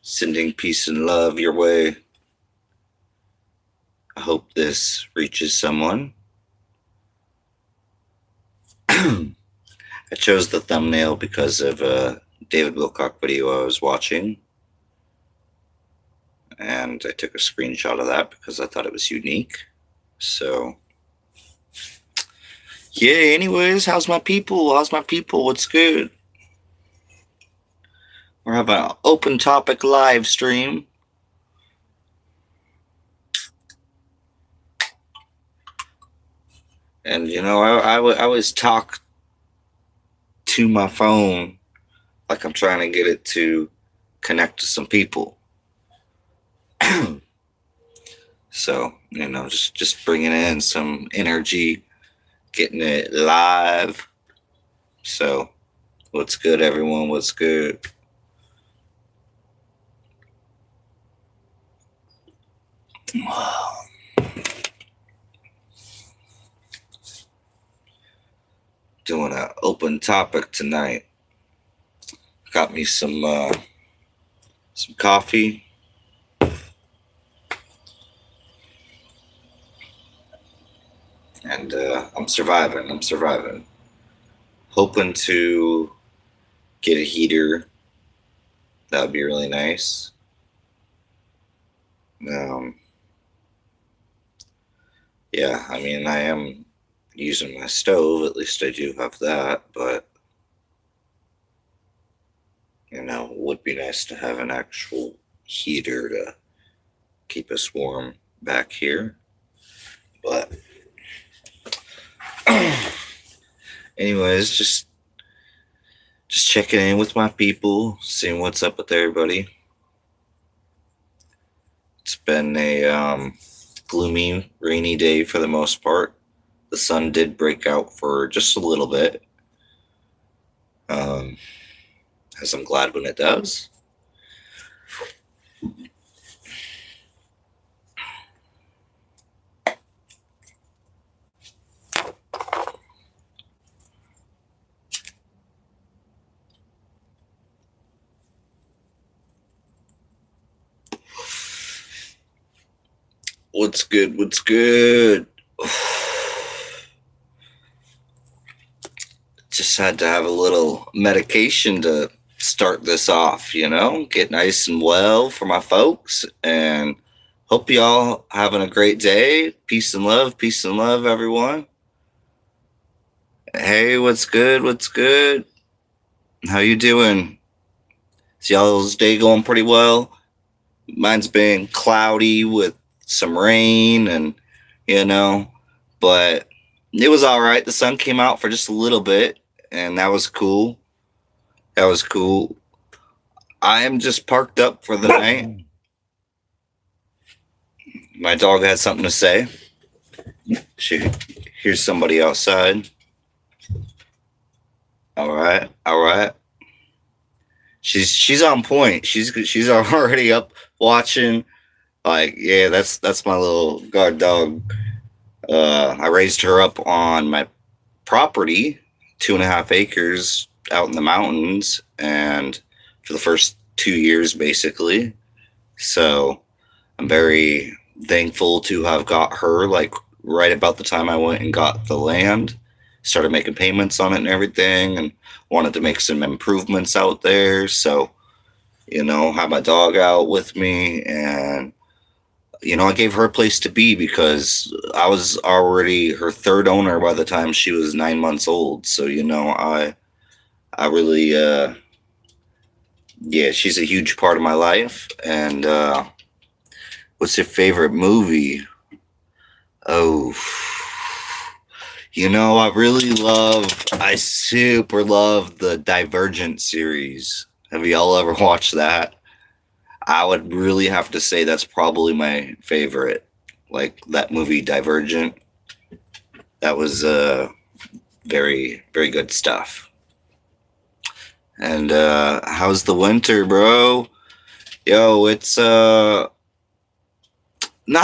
Sending peace and love your way. I hope this reaches someone. I chose the thumbnail because of a David Wilcock video I was watching. And I took a screenshot of that because I thought it was unique. So, yeah, anyways, how's my people? What's good? We're having an open topic live stream. And, you know, I always talk to my phone like I'm trying to get it to connect to some people. So, you know, just bringing in some energy, getting it live. So, what's good, everyone? What's good? Doing an open topic tonight. Got me some coffee. And I'm surviving. Hoping to get a heater. That would be really nice. Yeah, I mean, I am using my stove. At least I do have that. But, you know, it would be nice to have an actual heater to keep us warm back here. But anyways, just checking in with my people, seeing what's up with everybody. It's been a gloomy, rainy day for the most part. The sun did break out for just a little bit, as I'm glad when it does. What's good? Just had to have a little medication to start this off, you know, get nice and well for my folks, and hope y'all having a great day. Peace and love, everyone. Hey, what's good? How you doing? Is y'all's day going pretty well? Mine's been cloudy with some rain, and, you know, but it was all right. The sun came out for just a little bit, and that was cool. I am just parked up for the night. My dog had something to say. Here's somebody outside. All right. She's on point. She's already up watching. Like, yeah, that's my little guard dog. I raised her up on my property, 2.5 acres out in the mountains, and for the first 2 years, basically. So I'm very thankful to have got her, like, right about the time I went and got the land, started making payments on it and everything, and wanted to make some improvements out there. So, you know, had my dog out with me, and, you know, I gave her a place to be because I was already her third owner by the time she was 9 months old. So, you know, I really, yeah, she's a huge part of my life. And what's your favorite movie? Oh, you know, I super love the Divergent series. Have y'all ever watched that? I would really have to say that's probably my favorite. Like, that movie Divergent. That was very, very good stuff. And how's the winter, bro? Yo, it's not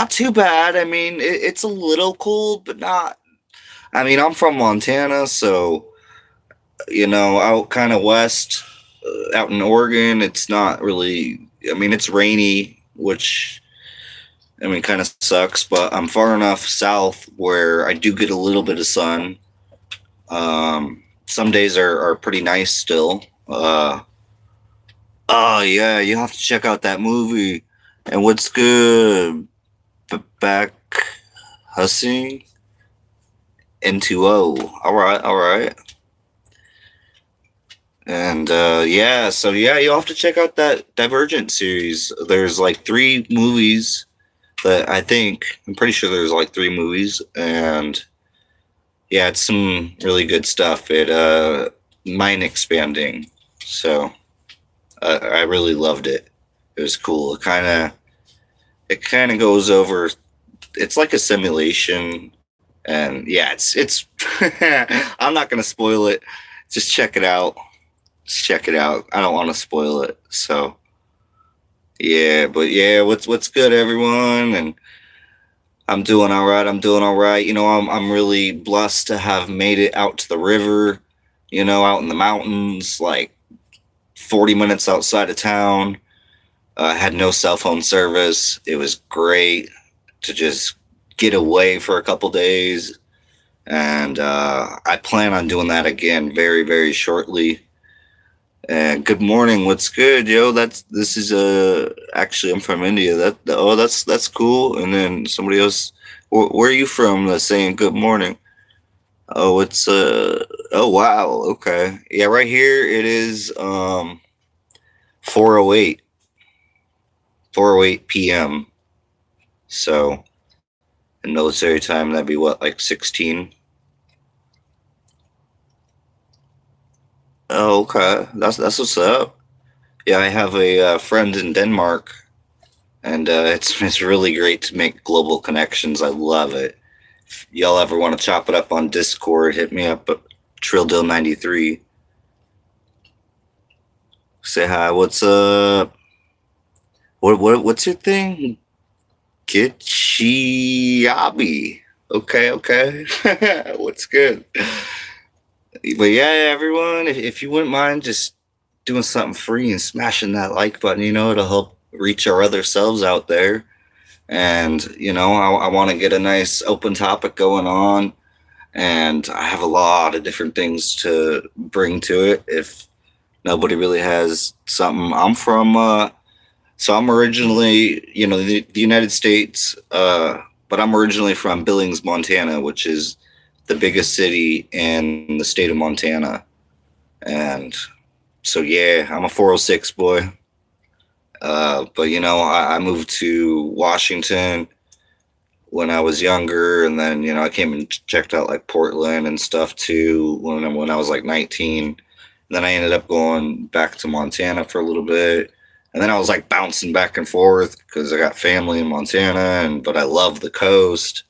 too bad. I mean, it's a little cold, but not. I mean, I'm from Montana, so, you know, out kind of west, out in Oregon, it's not really I mean, it's rainy, which I mean, kind of sucks, but I'm far enough south where I do get a little bit of sun. Some days are pretty nice still. Oh yeah, you have to check out that movie. And what's good? Back hussing N2O. All right, all right. And yeah, so yeah, you'll have to check out that Divergent series. There's like 3 movies that I'm pretty sure there's like 3 movies, and yeah, it's some really good stuff. It mind expanding. So I really loved it. It was cool. It kind of goes over. It's like a simulation, and yeah, it's. I'm not gonna spoil it. Just check it out. Just check it out. I don't want to spoil it. So yeah, but yeah, what's good, everyone? And I'm doing all right. I'm doing all right. I'm really blessed to have made it out to the river. Out in the mountains, like 40 minutes outside of town. Had no cell phone service. It was great to just get away for a couple days, and I plan on doing that again very, very shortly. And good morning. What's good, yo? This is actually I'm from India. That's cool. And then somebody else, where are you from? That's saying good morning. Oh, it's oh wow. Okay. Yeah, right here it is 4:08 p.m. So in military time that'd be what, like 16? Oh, okay. That's what's up. Yeah, I have a friend in Denmark, and it's really great to make global connections. I love it. If y'all ever want to chop it up on Discord, hit me up at Trilldill541. Say hi. What's up? What's your thing? Kitchiabi. Okay, okay. What's good? But yeah, everyone, if you wouldn't mind just doing something free and smashing that like button, it'll help reach our other selves out there. And, I want to get a nice open topic going on. And I have a lot of different things to bring to it if nobody really has something. So I'm originally, the United States, but I'm originally from Billings, Montana, which is the biggest city in the state of Montana. And so, yeah, I'm a 406 boy. But, I moved to Washington when I was younger. And then, I came and checked out like Portland and stuff too when I was like 19. And then I ended up going back to Montana for a little bit. And then I was like bouncing back and forth because I got family in Montana, but I love the coast.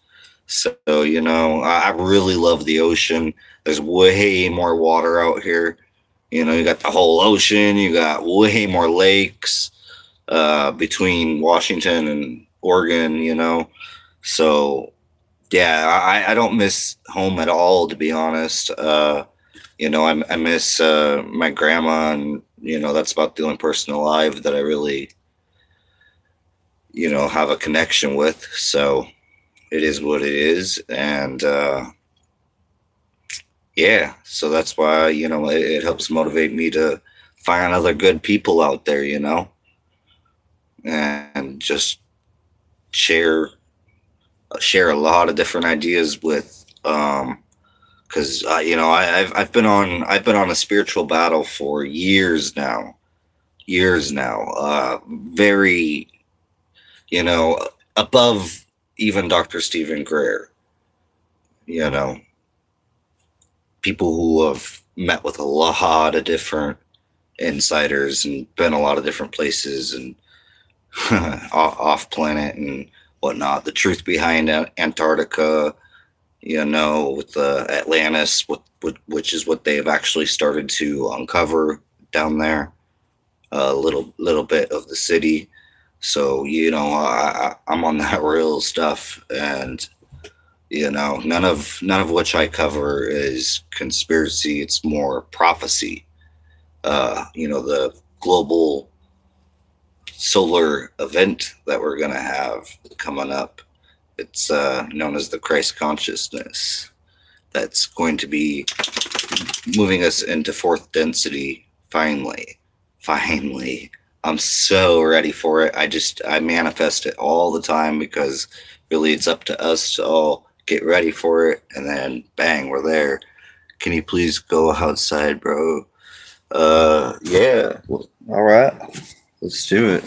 So, I really love the ocean. There's way more water out here. You got the whole ocean, you got way more lakes between Washington and Oregon. So, yeah, I don't miss home at all, to be honest. I miss my grandma, and that's about the only person alive that I really have a connection with. So it is what it is. And yeah, so that's why it helps motivate me to find other good people out there, and just share a lot of different ideas with because I've been on a spiritual battle for years now. Very, above even Dr. Stephen Greer. People who have met with a lot of different insiders and been a lot of different places and off planet and whatnot. The truth behind Antarctica, with Atlantis, which is what they have actually started to uncover down there. A little bit of the city. So I'm on that real stuff, and none of which I cover is conspiracy. It's more prophecy. The global solar event that we're going to have coming up. It's known as the Christ Consciousness. That's going to be moving us into fourth density finally. I'm so ready for it. I manifest it all the time because really it's up to us to all get ready for it, and then bang, we're there. Can you please go outside, bro? Yeah. All right. Let's do it.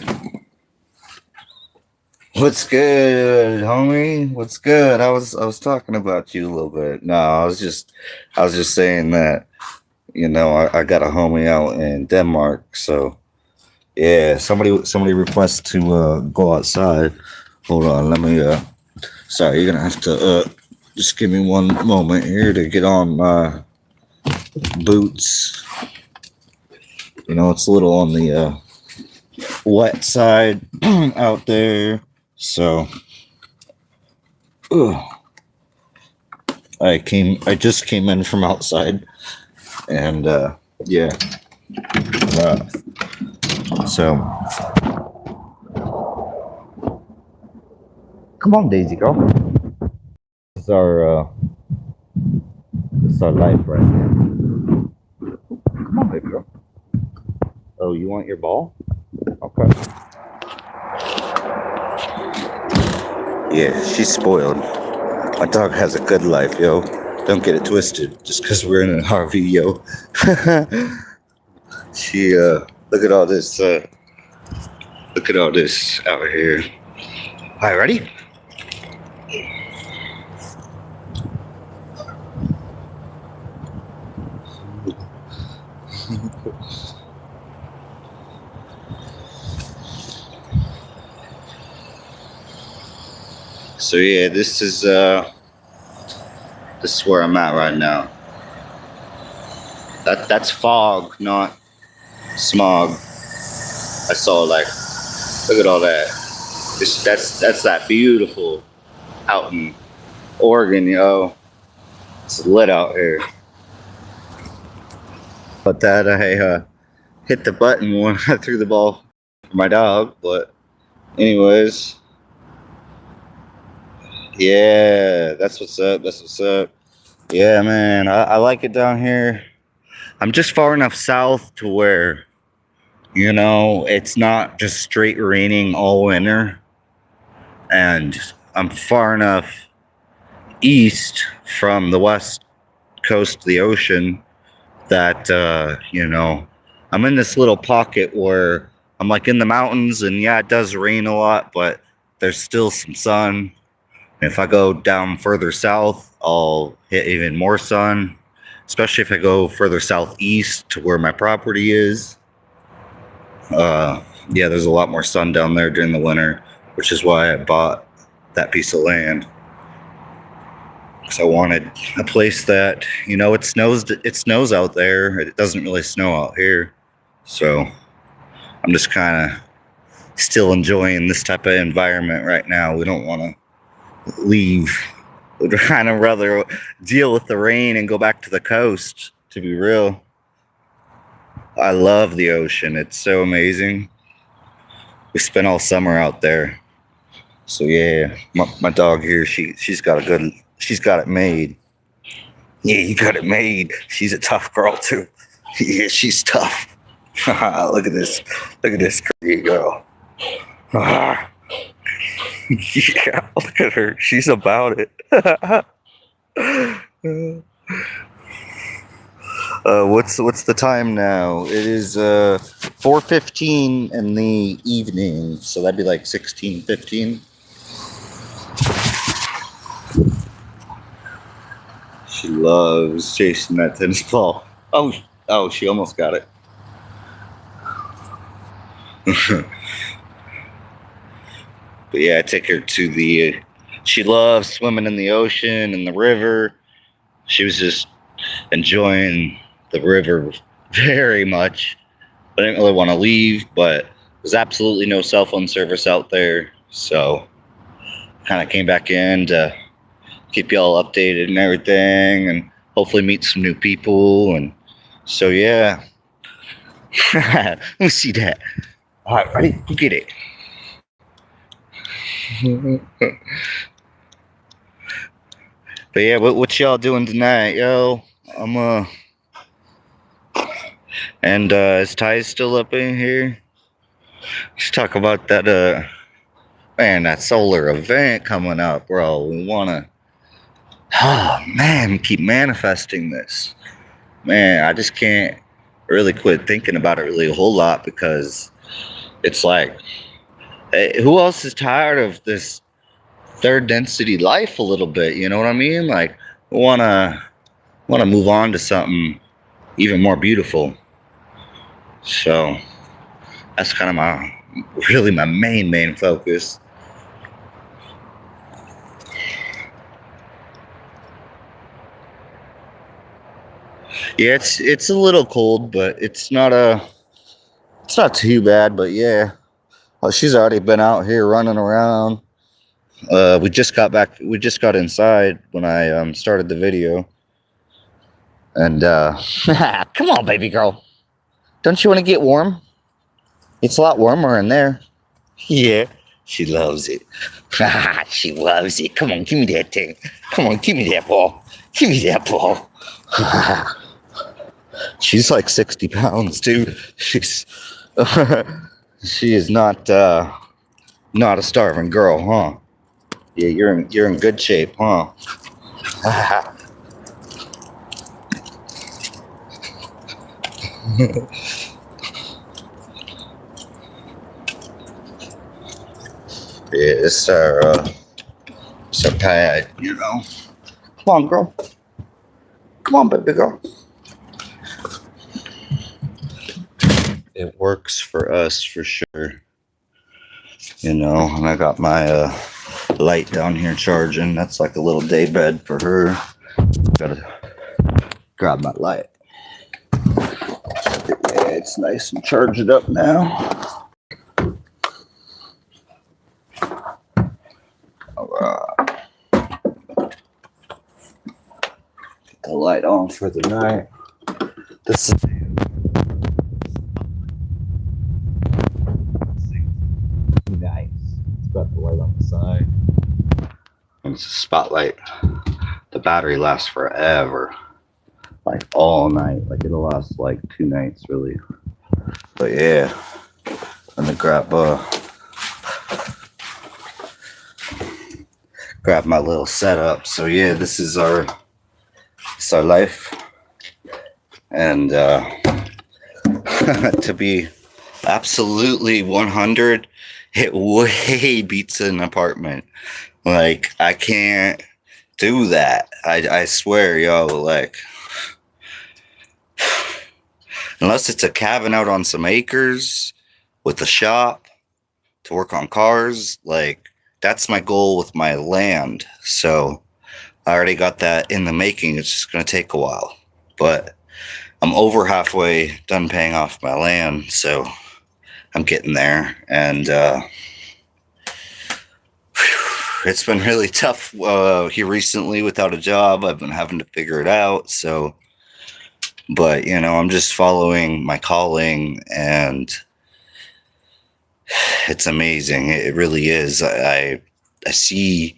What's good, homie? What's good? I was talking about you a little bit. No, I was just saying that, I got a homie out in Denmark, so yeah, somebody requests to go outside. Hold on, let me sorry, you're gonna have to just give me one moment here to get on my boots. It's a little on the wet side out there, so I just came in from outside, and yeah, so come on, Daisy girl. This is our life right here. Come on, baby girl. Oh, you want your ball? Okay. Yeah, she's spoiled. My dog has a good life, yo. Don't get it twisted. Just because we're in an RV, yo. She, look at all this. Look at all this out here. All right, ready? So yeah, this is where I'm at right now. That's fog, not smog. I saw, like, look at all that. That's that beautiful out in Oregon, yo. It's lit out here. But that I hit the button when I threw the ball for my dog. But anyways, yeah, that's what's up. That's what's up. Yeah, man, I like it down here. I'm just far enough south to where, it's not just straight raining all winter. And I'm far enough east from the west coast of the ocean that, I'm in this little pocket where I'm like in the mountains, and yeah, it does rain a lot, but there's still some sun. And if I go down further south, I'll hit even more sun, especially if I go further southeast to where my property is. Yeah, there's a lot more sun down there during the winter, which is why I bought that piece of land. Because I wanted a place that, it snows out there. It doesn't really snow out here. So I'm just kind of still enjoying this type of environment right now. We don't want to leave. We'd kind of rather deal with the rain and go back to the coast, to be real. I love the ocean. It's so amazing. We spent all summer out there. So yeah, my dog here, she's got it made. Yeah, you got it made. She's a tough girl too. Yeah, she's tough. Look at this pretty girl. Yeah, look at her. She's about it. What's the time now? It is 4:15 in the evening, so that'd be like 16:15. She loves chasing that tennis ball. Oh, she almost got it. But yeah, I take her to she loves swimming in the ocean and the river. She was just enjoying the river very much. I didn't really want to leave, but there's absolutely no cell phone service out there. So kind of came back in to keep y'all updated and everything, and hopefully meet some new people. And so yeah. Let me see that. All right, ready? Go get it. But yeah, what y'all doing tonight, yo? And is Ty still up in here? Let's talk about that man, that solar event coming up, bro. We wanna, oh man, keep manifesting this. Man, I just can't really quit thinking about it really a whole lot, because it's like, hey, who else is tired of this third density life a little bit? You know what I mean? Like, wanna move on to something even more beautiful. So that's kind of my main focus. Yeah, it's a little cold, but it's not too bad. But yeah, well, she's already been out here running around. We just got back. We just got inside when I started the video. And come on, baby girl, don't you want to get warm? It's a lot warmer in there. Yeah, she loves it. She loves it. Come on, give me that thing. Come on, give me that ball. Give me that ball. She's like 60 pounds, too. She's she is not a starving girl, huh? Yeah, you're in good shape, huh? Yeah, it's our pad, you know. Come on, girl. Come on, baby girl. It works for us for sure. You know, and I got my light down here charging. That's like a little day bed for her. Gotta grab my light. Yeah, it's nice and charged up now. All right. Get the light on for the night. This is nice. It's got the light on the side. And it's a spotlight. The battery lasts forever. Like all night. Like it'll last like 2 nights really. But yeah. I'm gonna grab my little setup. So yeah, this is our life. And to be absolutely 100, it way beats an apartment. Like, I can't do that. I swear, yo, like, unless it's a cabin out on some acres with a shop to work on cars, like, that's my goal with my land. So I already got that in the making. It's just going to take a while. But I'm over halfway done paying off my land, so I'm getting there. And it's been really tough here recently without a job. I've been having to figure it out. So, but you know, I'm just following my calling, and it's amazing. It really is. I see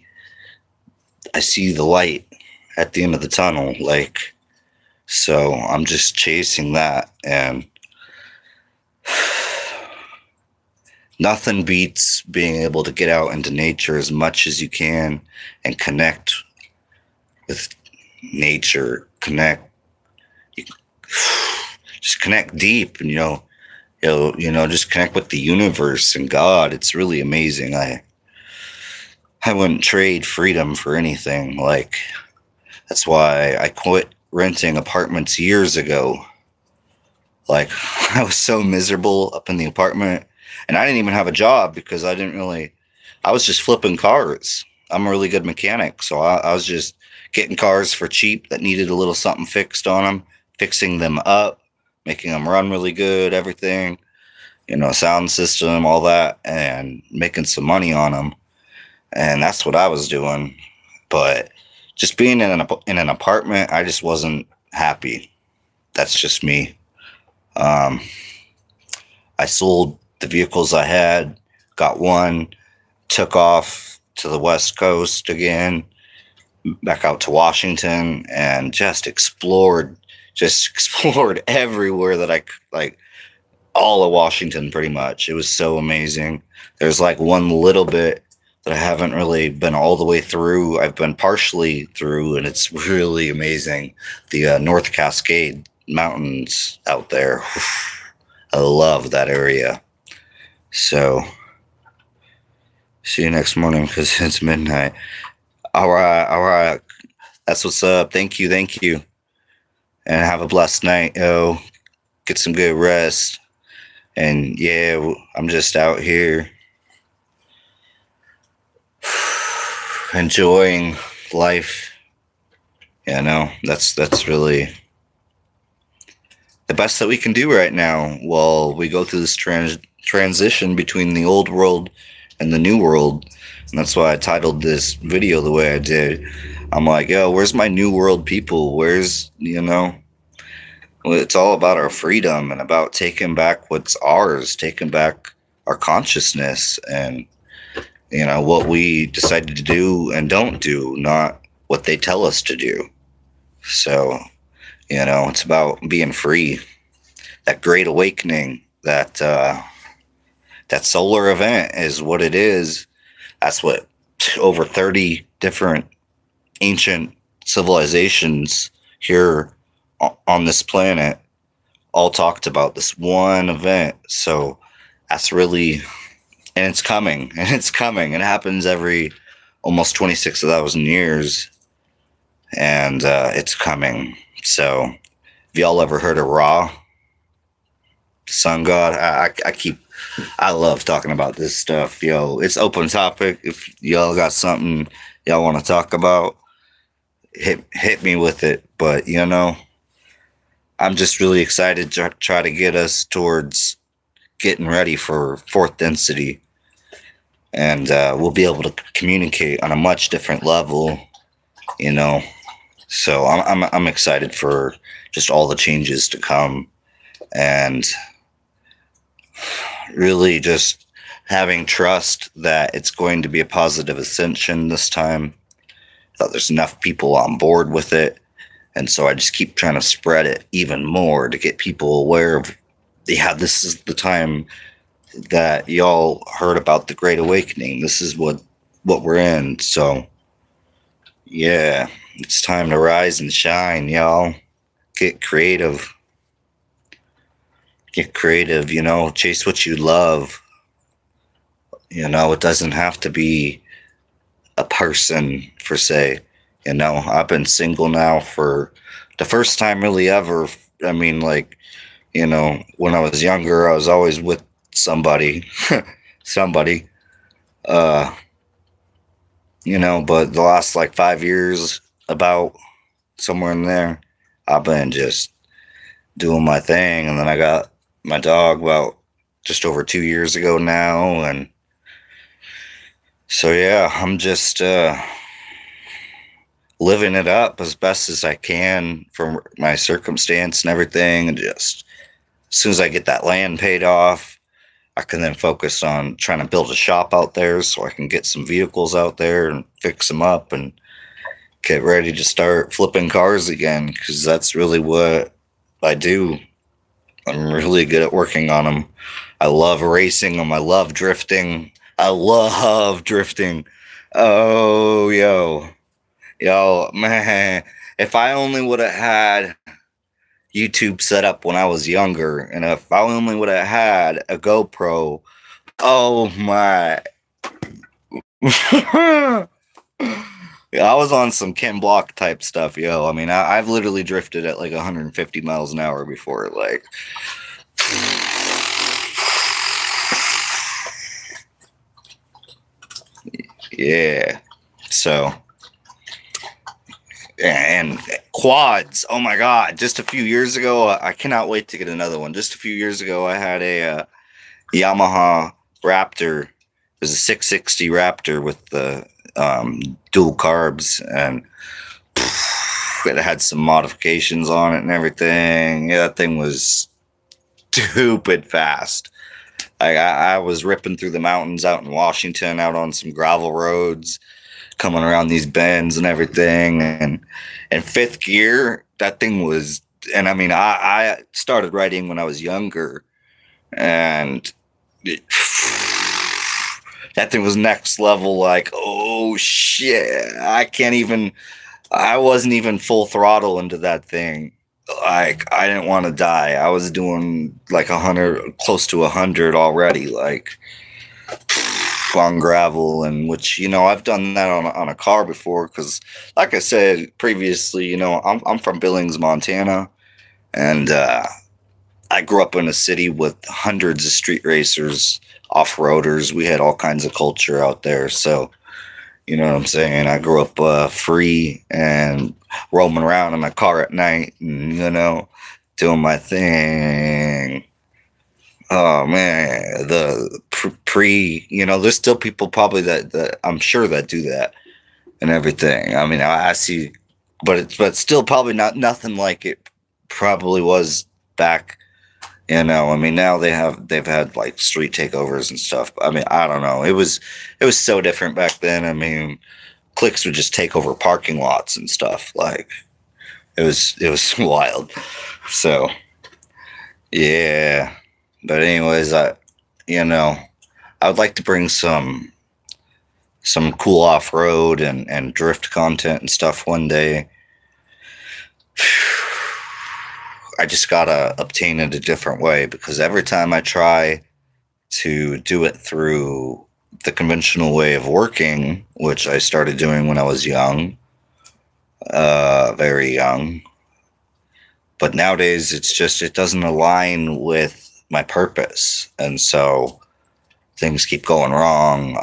the light at the end of the tunnel. Like, so I'm just chasing that, and nothing beats being able to get out into nature as much as you can and connect with nature. Just connect deep, and just connect with the universe and God. It's really amazing. I wouldn't trade freedom for anything. Like, that's why I quit renting apartments years ago. Like, I was so miserable up in the apartment, and I didn't even have a job because I was just flipping cars. I'm a really good mechanic, so I was just getting cars for cheap that needed a little something fixed on them, fixing them up, making them run really good, everything, sound system, all that, and making some money on them. And that's what I was doing. But just being in an apartment, I just wasn't happy. That's just me. I sold the vehicles I had, got one, took off to the West Coast again, back out to Washington, and just explored everywhere that like all of Washington pretty much. It was so amazing. There's like one little bit that I haven't really been all the way through. I've been partially through, and it's really amazing. The North Cascade Mountains out there. I love that area. So, see you next morning because it's midnight. All right. That's what's up. Thank you. And have a blessed night, yo. Get some good rest. And yeah, I'm just out here enjoying life. You know, that's really the best that we can do right now while we go through this transition between the old world and the new world. And that's why I titled this video the way I did. I'm like, yo, where's my new world people? Where's, it's all about our freedom and about taking back what's ours, taking back our consciousness and, what we decided to do and don't do, not what they tell us to do. So, it's about being free. That great awakening, that solar event is what it is. That's what over 30 different ancient civilizations here on this planet all talked about this one event. So that's really, and it's coming. It happens every almost 26,000 years, and it's coming. So have y'all ever heard of Ra, sun god? I love talking about this stuff, yo. It's open topic. If y'all got something y'all want to talk about, hit me with it. But I'm just really excited to try to get us towards getting ready for fourth density, and we'll be able to communicate on a much different level. So I'm excited for just all the changes to come, and really just having trust that it's going to be a positive ascension this time. That there's enough people on board with it. And so I just keep trying to spread it even more to get people aware of, this is the time that y'all heard about the Great Awakening. This is what we're in. So, yeah, it's time to rise and shine, y'all. Get creative. Chase what you love. It doesn't have to be a person, per se. I've been single now for the first time really ever. I mean, when I was younger, I was always with somebody. But the last 5 years, about somewhere in there, I've been just doing my thing. And then I got my dog about just over 2 years ago now. And so, yeah, I'm just living it up as best as I can for my circumstance and everything. And just as soon as I get that land paid off, I can then focus on trying to build a shop out there so I can get some vehicles out there and fix them up and get ready to start flipping cars again, because that's really what I do. I'm really good at working on them. I love racing them. I love drifting. Oh, yo, man, if I only would have had YouTube set up when I was younger, and if I only would have had a GoPro, oh my. Yeah, I was on some Ken Block type stuff, yo. I mean, I've literally drifted at 150 miles an hour before, yeah. So, and quads, oh my god, just a few years ago, I cannot wait to get another one. Just a few years ago, I had a Yamaha Raptor. It was a 660 Raptor with the dual carbs, and it had some modifications on it and everything. Yeah, that thing was stupid fast. I was ripping through the mountains out in Washington, out on some gravel roads, coming around these bends and everything. And in fifth gear, that thing was, and I mean, I started riding when I was younger, and it, that thing was next level. Like, oh shit, I wasn't even full throttle into that thing. Like, I didn't want to die. I was doing like 100, close to 100 already. Like, on gravel, and which, I've done that on a car before, because like I said previously, I'm from Billings, Montana, and I grew up in a city with hundreds of street racers, off-roaders. We had all kinds of culture out there. So you know what I'm saying? I grew up free and roaming around in my car at night, and doing my thing. Oh man, the there's still people probably that I'm sure that do that and everything. I mean, I see, but still probably not nothing like it probably was back. I mean, now they've had like street takeovers and stuff. I mean, I don't know. It was so different back then. I mean, cliques would just take over parking lots and stuff. Like, it was wild. So yeah. But anyways, I would like to bring some cool off road and drift content and stuff one day. I just gotta obtain it a different way, because every time I try to do it through the conventional way of working, which I started doing when I was young, very young, but nowadays it doesn't align with my purpose, and so things keep going wrong.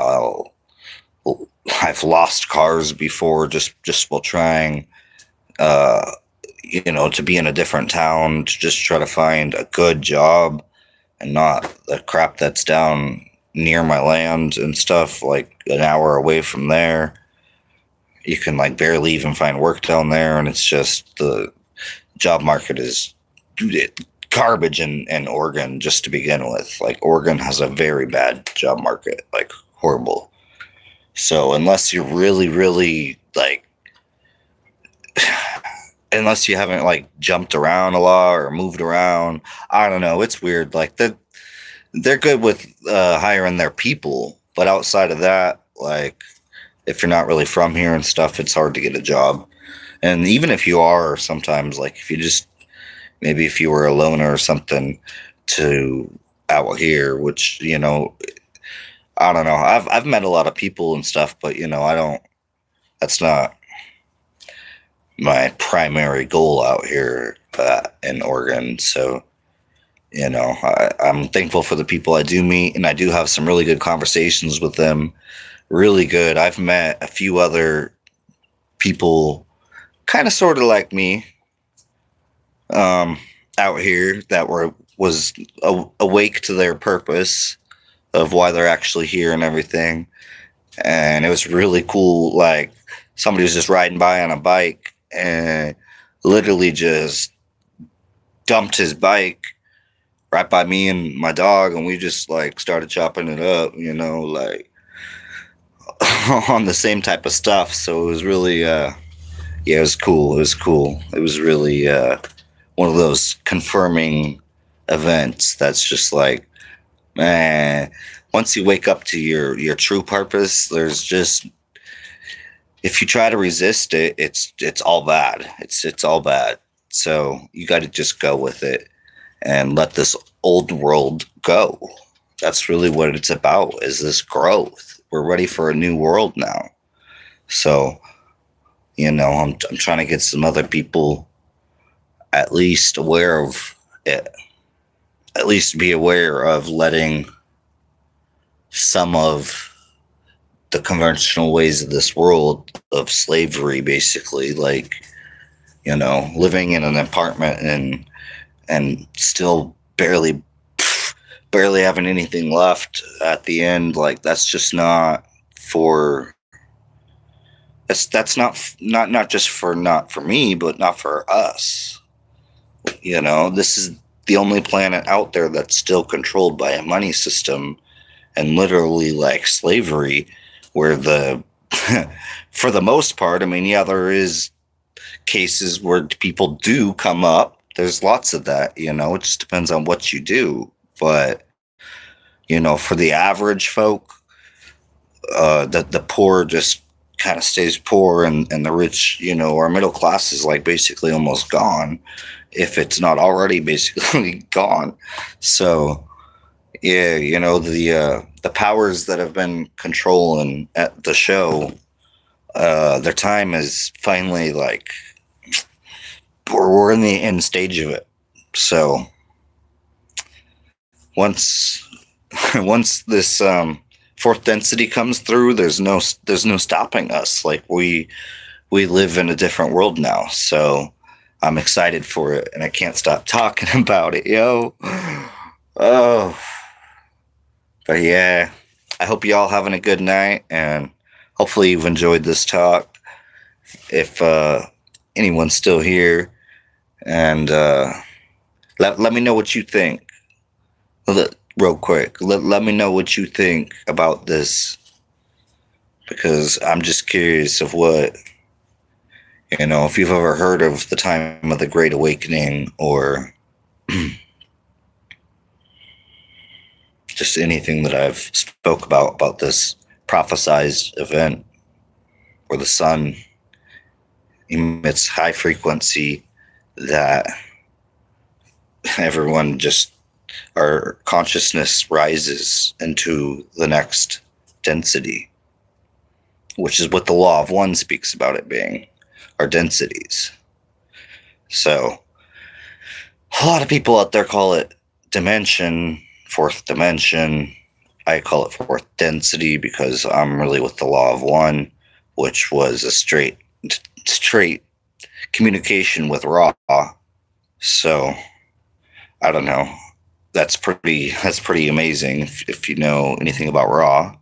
I've lost cars before just while trying, to be in a different town to just try to find a good job, and not the crap that's down near my land and stuff, like an hour away from there. You can like barely even find work down there, and it's just the job market is garbage in Oregon just to begin with. Like, Oregon has a very bad job market, like horrible. So unless you're really, really like, unless you haven't like jumped around a lot or moved around, I don't know. It's weird. Like, they're good with hiring their people, but outside of that, like, if you're not really from here and stuff, it's hard to get a job. And even if you are, sometimes, like, maybe if you were a loner or something to out here, which, I don't know. I've met a lot of people and stuff, but, that's not my primary goal out here in Oregon. So, I'm thankful for the people I do meet, and I do have some really good conversations with them. Really good. I've met a few other people kind of sort of like me, out here, that was awake to their purpose of why they're actually here and everything. And it was really cool. Like, somebody was just riding by on a bike and literally just dumped his bike right by me and my dog, and we just like started chopping it up, like on the same type of stuff. So it was really it was cool. It was cool. It was really one of those confirming events that's just like, man, once you wake up to your true purpose, there's just, if you try to resist it, it's all bad. It's all bad. So you got to just go with it and let this old world go. That's really what it's about, is this growth. We're ready for a new world now. So, I'm trying to get some other people at least aware of it, at least be aware of letting some of the conventional ways of this world of slavery, basically, like, living in an apartment and still barely having anything left at the end. Like, that's just not for, that's not just for, not for me, but not for us. This is the only planet out there that's still controlled by a money system and literally like slavery, where for the most part, I mean, yeah, there is cases where people do come up. There's lots of that, it just depends on what you do. But, for the average folk, the poor just kind of stays poor, and the rich, our middle class is like basically almost gone, if it's not already basically gone. So, yeah, the powers that have been controlling at the show, their time is finally like, we're in the end stage of it. So once this fourth density comes through, there's no stopping us. Like we live in a different world now. So I'm excited for it, and I can't stop talking about it, yo. Oh, but yeah, I hope y'all having a good night, and hopefully you've enjoyed this talk. If anyone's still here, and let me know what you think. Real quick, let me know what you think about this, because I'm just curious of what, if you've ever heard of the time of the Great Awakening, or just anything that I've spoke about this prophesized event where the sun emits high frequency that everyone just, our consciousness rises into the next density, which is what the law of one speaks about it being, our densities. So a lot of people out there call it dimension, fourth dimension. I call it fourth density because I'm really with the law of one, which was a straight communication with Ra. So I don't know. That's pretty amazing if you know anything about Ra.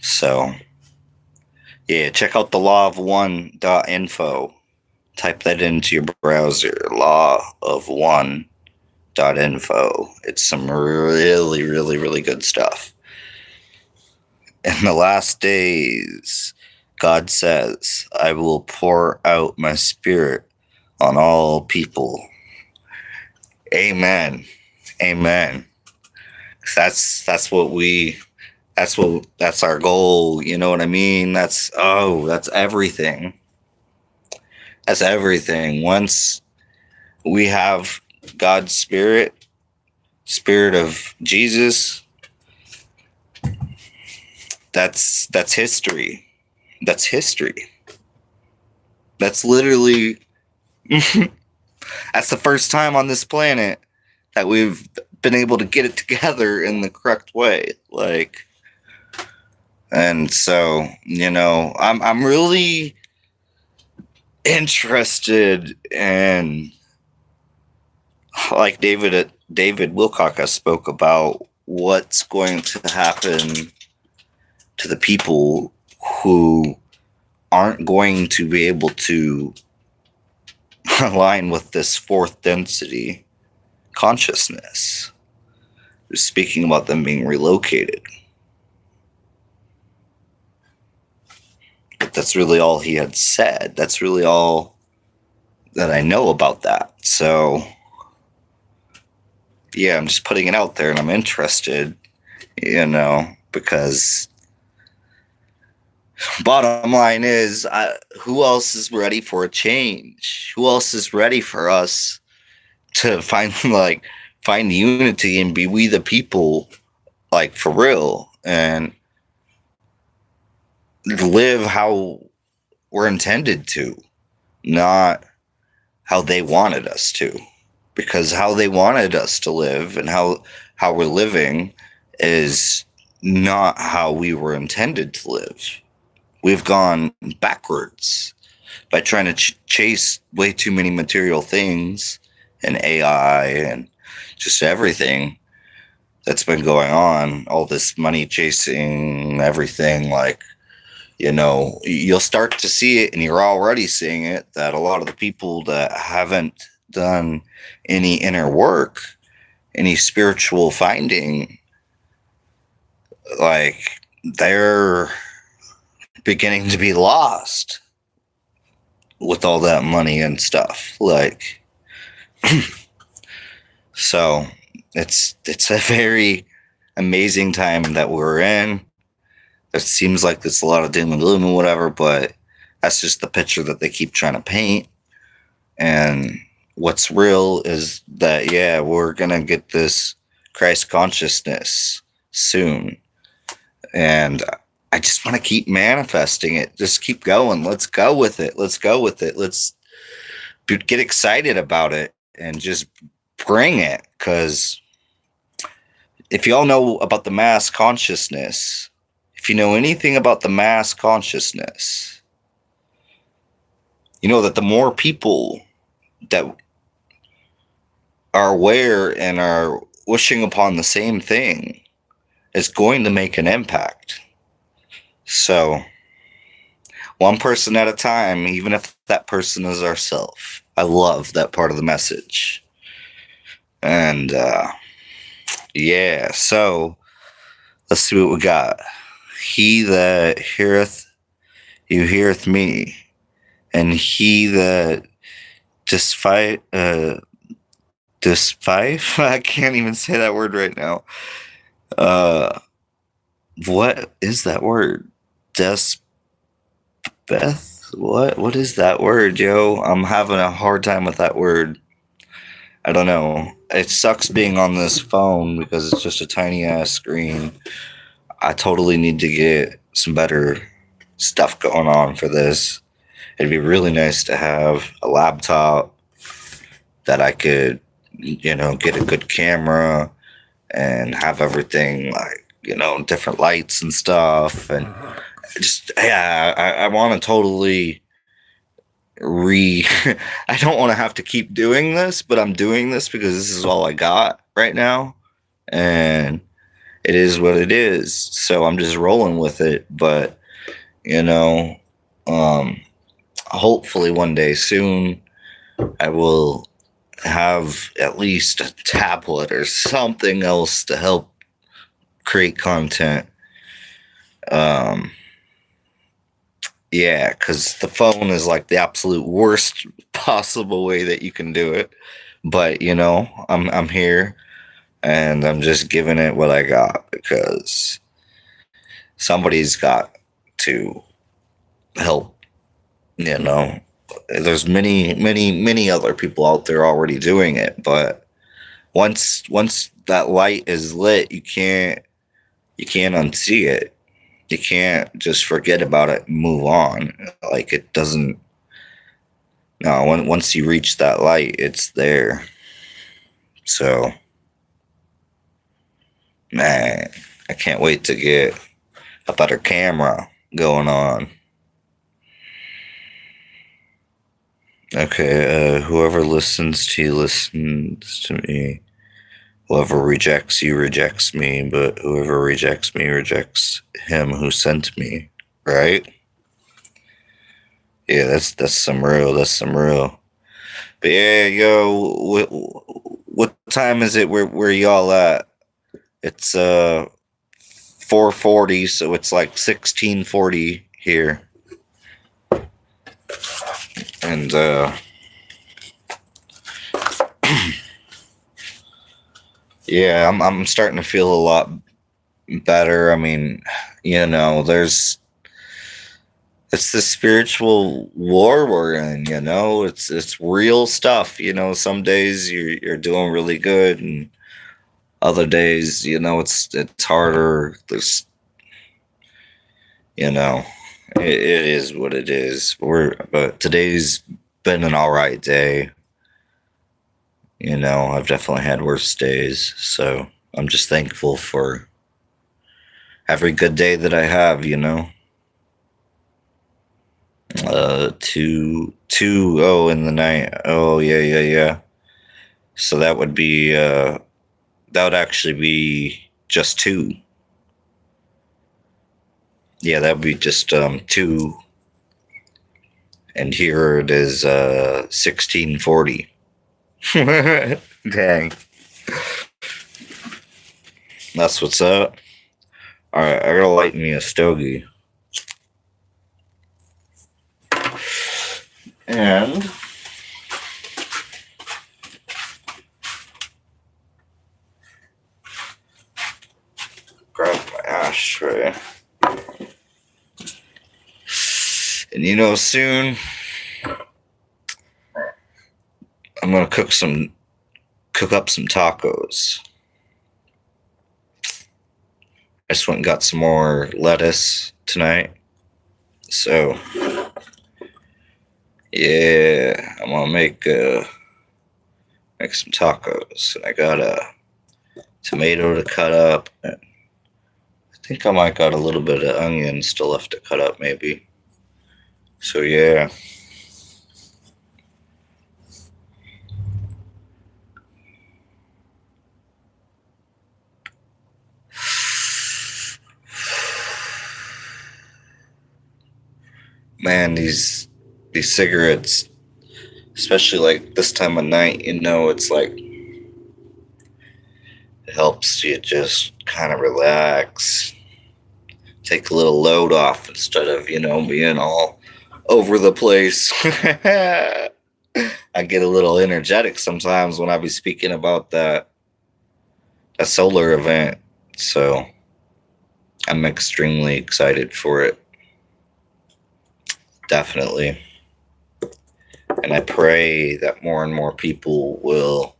So yeah, check out the lawof1.info. Type that into your browser, lawof1.info. It's some really, really, really good stuff. In the last days, God says, I will pour out my spirit on all people. Amen. Amen. That's our goal. You know what I mean? That's everything. That's everything. Once we have God's spirit of Jesus, that's history. That's history. That's literally that's the first time on this planet that we've been able to get it together in the correct way. Like, and so, I'm really interested in, like David Wilcock spoke about, what's going to happen to the people who aren't going to be able to align with this fourth density consciousness. Speaking about them being relocated. But that's really all he had said. That's really all that I know about that. So yeah, I'm just putting it out there, and I'm interested, because bottom line is, who else is ready for a change? Who else is ready for us to find unity and be we the people, like, for real, and live how we're intended to, not how they wanted us to. Because how they wanted us to live and how we're living is not how we were intended to live. We've gone backwards by trying to chase way too many material things and AI and just everything that's been going on. All this money chasing, everything, like, you'll start to see it, and you're already seeing it, that a lot of the people that haven't done any inner work, any spiritual finding, like, they're beginning to be lost with all that money and stuff. Like, so it's a very amazing time that we're in. It seems like there's a lot of doom and gloom and whatever, but that's just the picture that they keep trying to paint. And what's real is that, yeah, we're going to get this Christ consciousness soon. And I just want to keep manifesting it. Just keep going. Let's go with it. Let's go with it. Let's get excited about it and just bring it. Because if you all know about the mass consciousness, if you know anything about the mass consciousness, you know that the more people that are aware and are wishing upon the same thing is going to make an impact. So, one person at a time, even if that person is ourselves. I love that part of the message. And, yeah, so let's see what we got. He that heareth, you heareth me, and he that despite, I can't even say that word right now. What is that word? What is that word, yo? I'm having a hard time with that word. I don't know. It sucks being on this phone because it's just a tiny ass screen. I totally need to get some better stuff going on for this. It'd be really nice to have a laptop that I could, get a good camera and have everything, like, different lights and stuff. And just, yeah, I want to totally I don't want to have to keep doing this, but I'm doing this because this is all I got right now. And it is what it is. So I'm just rolling with it. But, hopefully one day soon I will have at least a tablet or something else to help create content. Yeah, because the phone is like the absolute worst possible way that you can do it. But I'm here and I'm just giving it what I got because somebody's got to help. There's many other people out there already doing it, but once that light is lit, you can't unsee it. You can't just forget about it and move on. Like, it doesn't. No, once you reach that light, it's there. So, man, I can't wait to get a better camera going on. Okay, whoever listens to you listens to me. Whoever rejects you rejects me, but whoever rejects me rejects him who sent me, right? Yeah, that's some real. But yeah, yo, what time is it? Where y'all at? It's 4:40, so it's like 16:40 here, and yeah, I'm starting to feel a lot better. I mean, it's the spiritual war we're in. It's real stuff. Some days you're doing really good, and other days, it's harder. There's, it is what it is. But today's been an all right day. I've definitely had worse days, so I'm just thankful for every good day that I have. 2:02 in the night. Oh yeah. So that would be that would actually be just 2. Yeah, that would be just 2. And here it is 16:40. Dang. That's what's up. Alright, I gotta light me a stogie. And grab my ashtray. And you know, soon I'm gonna cook up some tacos. I just went and got some more lettuce tonight. So yeah, I'm gonna make some tacos. And I got a tomato to cut up. And I think I might got a little bit of onion still left to cut up, maybe. So yeah. Man, these cigarettes, especially like this time of night, you know, it's like it helps you just kind of relax, take a little load off instead of, you know, being all over the place. I get a little energetic sometimes when I be speaking about that solar event, so I'm extremely excited for it. Definitely. And I pray that more and more people will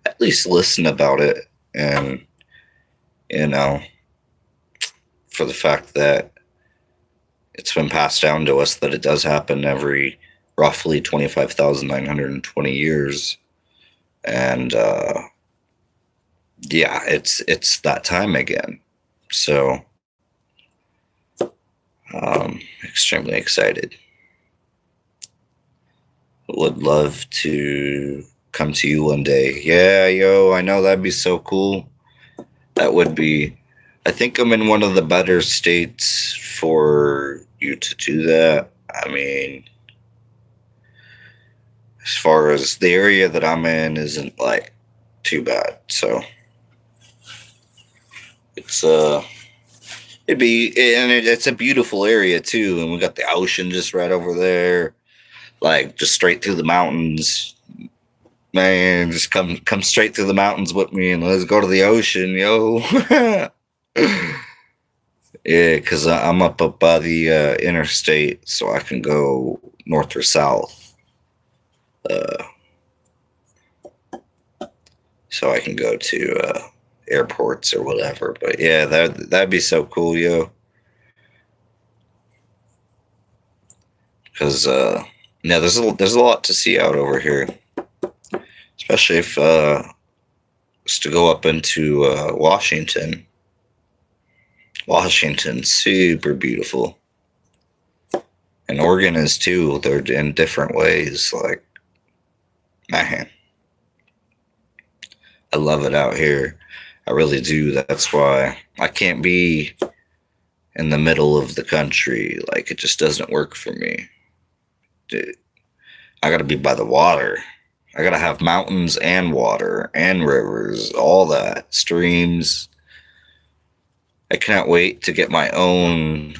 at least listen about it, and, you know, for the fact that it's been passed down to us that it does happen every roughly 25,920 years. And yeah, it's that time again. So extremely excited. Would love to come to you one day. Yeah, yo, I know that'd be so cool. That would be. I think I'm in one of the better states for you to do that. I mean, as far as the area that I'm in isn't like too bad, so it's it's a beautiful area too, and we got the ocean just right over there, like just straight through the mountains. Man, just come straight through the mountains with me and let's go to the ocean, yo. Yeah, because I'm up by the interstate, so I can go north or south. So I can go to airports or whatever. But yeah, that'd be so cool, yo. Because yeah, there's a lot to see out over here, especially if it's to go up into Washington. Washington's super beautiful, and Oregon is too. They're in different ways. Like, man, I love it out here. I really do. That's why I can't be in the middle of the country. Like, it just doesn't work for me. Dude, I gotta be by the water. I gotta have mountains and water and rivers, all that, streams. I cannot wait to get my own.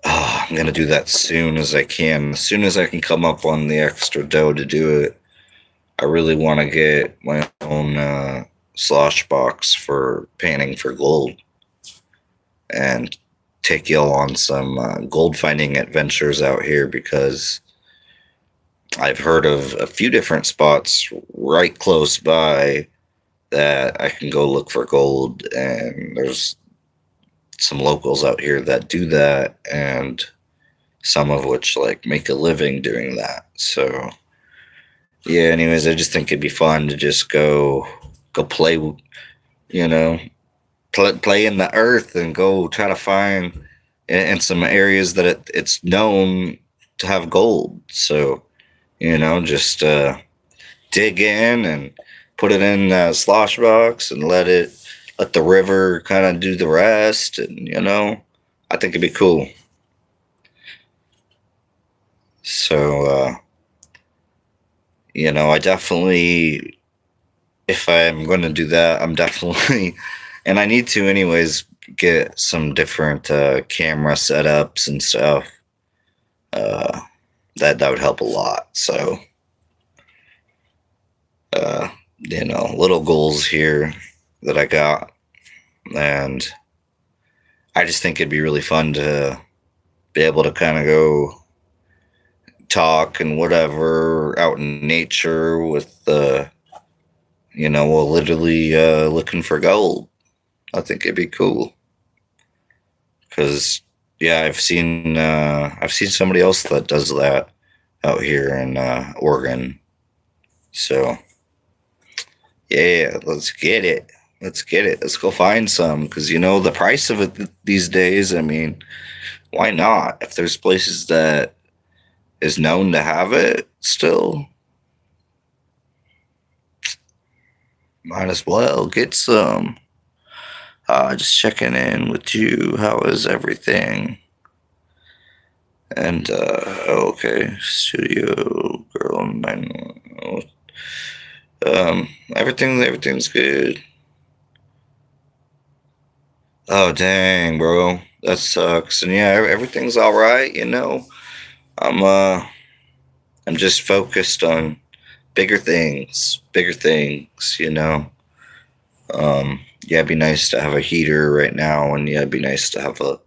Oh, I'm gonna do that soon as I can. As soon as I can come up on the extra dough to do it. I really want to get my own slosh box for panning for gold, and take y'all on some gold finding adventures out here, because I've heard of a few different spots right close by that I can go look for gold, and there's some locals out here that do that, and some of which like make a living doing that. So yeah, anyways, I just think it'd be fun to just go play, you know, play in the earth and go try to find in some areas that it's known to have gold. So, you know, just dig in and put it in a slosh box and let the river kind of do the rest. And, you know, I think it'd be cool. So, I definitely, if I'm going to do that, I'm definitely, and I need to anyways, get some different camera setups and stuff. Uh, that would help a lot. So, uh, little goals here that I got, and I just think it'd be really fun to be able to kind of go talk and whatever out in nature with well, literally looking for gold. I think it'd be cool because yeah, I've seen somebody else that does that out here in Oregon. So yeah, let's get it. Let's get it. Let's go find some because the price of it these days. I mean, why not? If there's places that is known to have it still, might as well get some. Just checking in with you. How is everything? And okay, studio girl. Everything's good. Oh dang, bro, that sucks. And yeah, everything's all right. I'm uh, I'm just focused on bigger things. Bigger things. Yeah, it'd be nice to have a heater right now, and yeah, it'd be nice to have a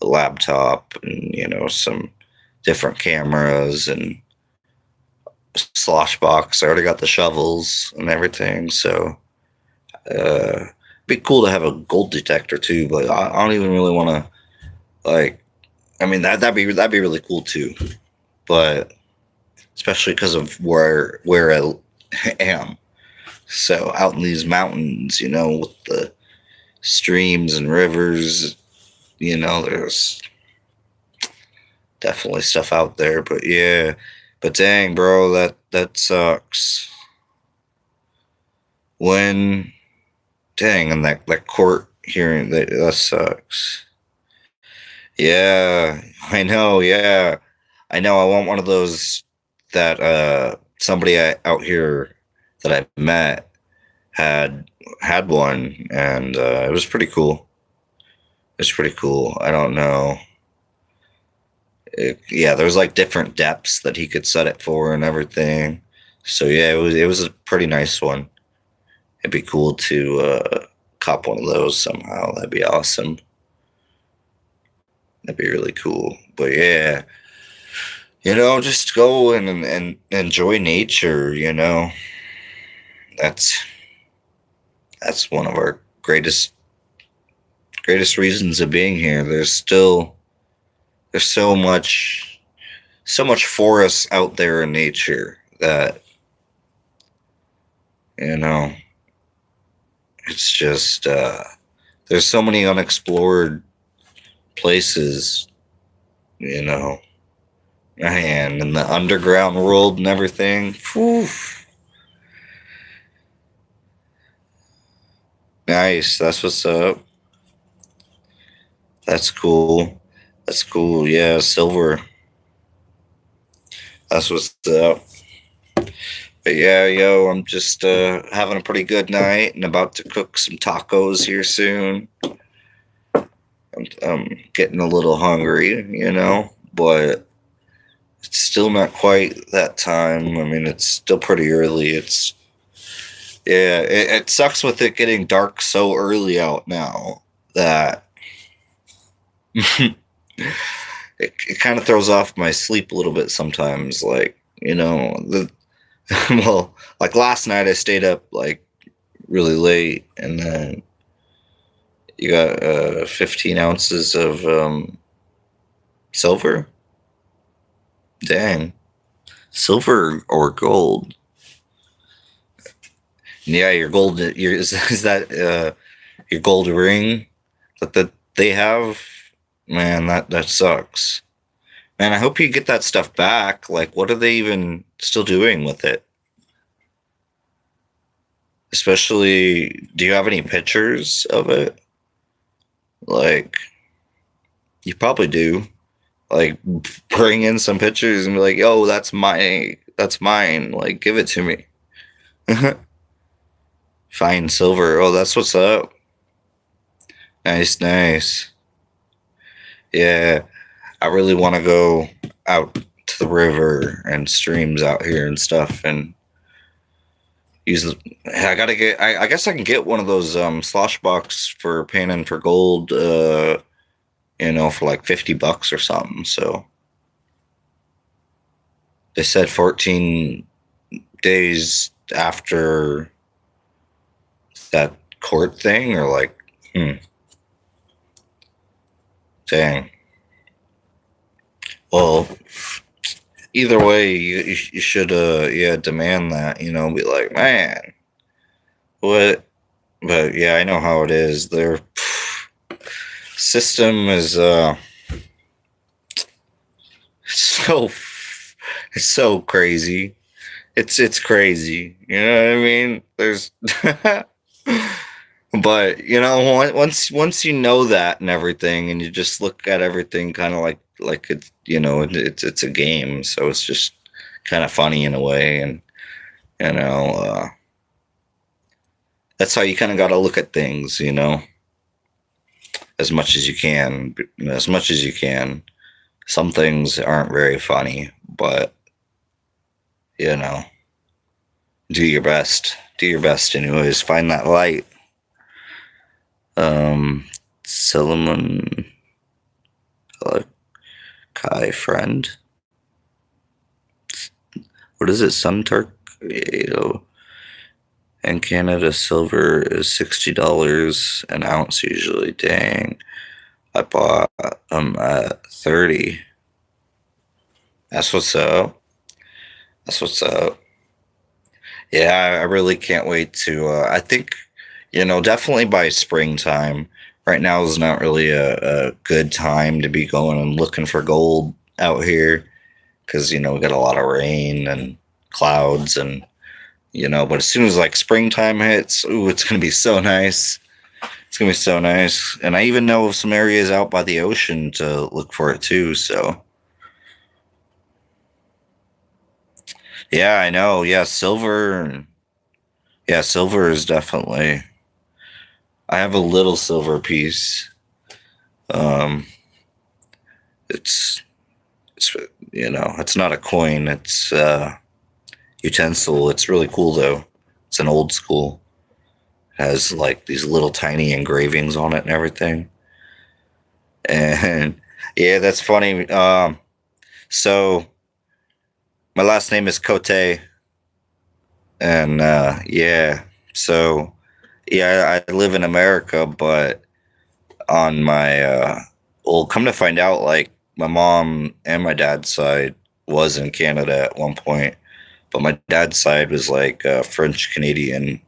laptop and some different cameras and slosh box. I already got the shovels and everything, so it'd be cool to have a gold detector too. But I don't even really want to like. I mean that'd be really cool too, but especially because of where I am. So out in these mountains, with the streams and rivers, there's definitely stuff out there. But yeah, but dang, bro, that sucks. When dang, and that court hearing that sucks. Yeah, I know. Yeah, I know. I want one of those that somebody out here that I met had one, and it was pretty cool. It's pretty cool. I don't know. Yeah, there's like different depths that he could set it for and everything. So yeah, it was a pretty nice one. It'd be cool to cop one of those somehow. That'd be awesome. That'd be really cool. But yeah, just go and enjoy nature. That's that's one of our greatest reasons of being here. There's so much forest out there in nature that you know it's just there's so many unexplored places, you know and in the underground world and everything. Whew. Nice, that's what's up. That's cool. Yeah, silver, that's what's up. But yeah, yo, I'm just having a pretty good night and about to cook some tacos here soon. I'm getting a little hungry, but it's still not quite that time. I mean, it's still pretty early. Yeah, it sucks with it getting dark so early out now that it kind of throws off my sleep a little bit sometimes. Like, well, like last night I stayed up like really late, and then you got 15 ounces of silver. Dang, silver or gold? Yeah, your gold. Is that your gold ring that they have? Man, that sucks. Man, I hope you get that stuff back. Like, what are they even still doing with it? Especially, do you have any pictures of it? Like, you probably do. Like, bring in some pictures and be like, "Yo, That's mine. Like, give it to me. Fine silver. Oh, that's what's up. Nice, nice. Yeah, I really want to go out to the river and streams out here and stuff and use the, I gotta get I guess I can get one of those slosh box for panning for gold for like $50 or something. So they said 14 days after that court thing, or like, dang. Well, either way, you should demand that, be like, man, what? But yeah, I know how it is. Their system is so it's so crazy. It's crazy. You know what I mean? There's but once you know that and everything, and you just look at everything kind of like it's it's a game, so it's just kind of funny in a way, and that's how you kind of got to look at things, as much as you can, as much as you can. Some things aren't very funny, but do your best. Do your best, anyways. Find that light. Solomon Kai friend. What is it? Sun Turk? In Canada, silver is $60 an ounce usually. Dang. I bought them at 30. That's what's up. That's what's up. Yeah, I really can't wait to. I think, definitely by springtime. Right now is not really a good time to be going and looking for gold out here because, we got a lot of rain and clouds and, but as soon as like springtime hits, ooh, it's going to be so nice. It's going to be so nice. And I even know of some areas out by the ocean to look for it too, so. Yeah, I know. Yeah, silver. Yeah, silver is definitely. I have a little silver piece. It's it's not a coin. It's utensil. It's really cool though. It's an old school. It has like these little tiny engravings on it and everything. And yeah, that's funny. So my last name is Cote, and yeah, so yeah, I live in America, but on my well, come to find out, like my mom and my dad's side was in Canada at one point, but my dad's side was like French Canadian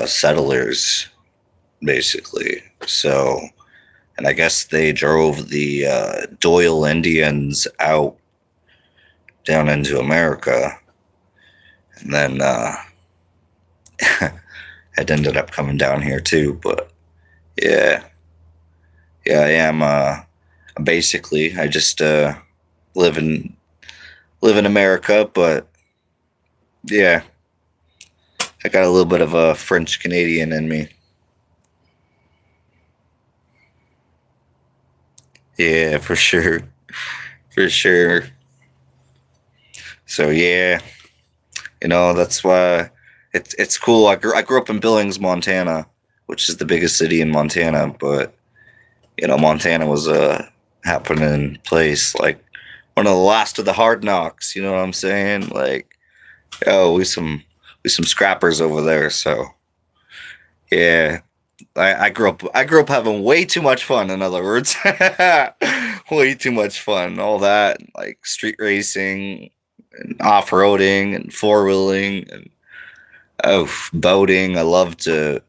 settlers, basically. So, and I guess they drove the Doyle Indians out down into America, and then it ended up coming down here too. But yeah, I am. Basically, I just live in America, but yeah, I got a little bit of a French Canadian in me. Yeah, for sure, for sure. So yeah, that's why it's cool. I grew up in Billings, Montana, which is the biggest city in Montana, but Montana was a happening place, like one of the last of the hard knocks. You know what I'm saying? Like, oh, we some scrappers over there. So yeah, I grew up having way too much fun. In other words, way too much fun. All that like street racing and off roading and four wheeling and boating. I love to.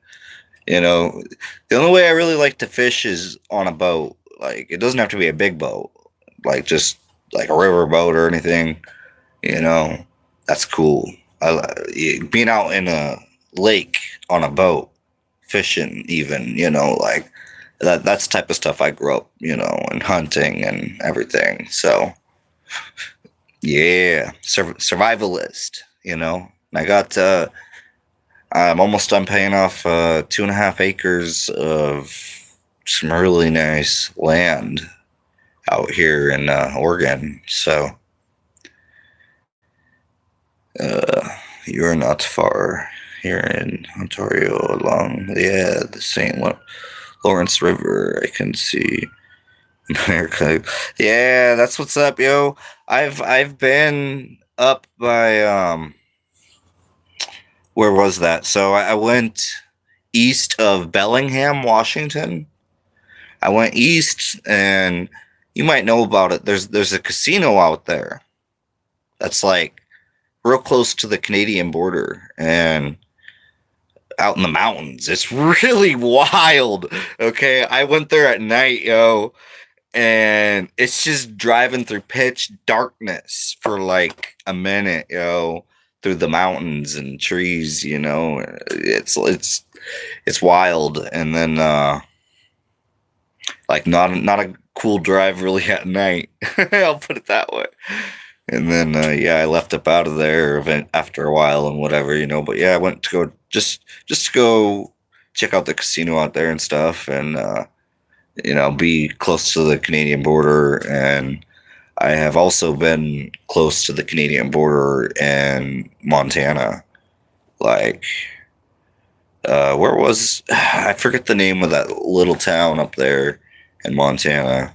The only way I really like to fish is on a boat. Like, it doesn't have to be a big boat, like just like a river boat or anything. That's cool. Being out in a lake on a boat, fishing, even, like that's the type of stuff I grew up, and hunting and everything. So, Yeah, survivalist. You know, I got. I'm almost done paying off 2.5 acres of some really nice land out here in Oregon. So uh, you're not far here in Ontario along the St. Lawrence River. I can see America. Yeah, that's what's up, yo. I've been up by where was that? So I went east of Bellingham, Washington. I went east, and you might know about it. There's a casino out there that's like real close to the Canadian border and out in the mountains. It's really wild. Okay, I went there at night, yo, and it's just driving through pitch darkness for like a minute, yo, through the mountains and trees. You know, it's wild, and then like not a cool drive really at night. I'll put it that way. And then yeah, I left up out of there after a while and whatever, you know. But yeah, I went to go just to go check out the casino out there and stuff, and you know, be close to the Canadian border. And I have also been close to the Canadian border in Montana. Like, where was I forget the name of that little town up there in Montana.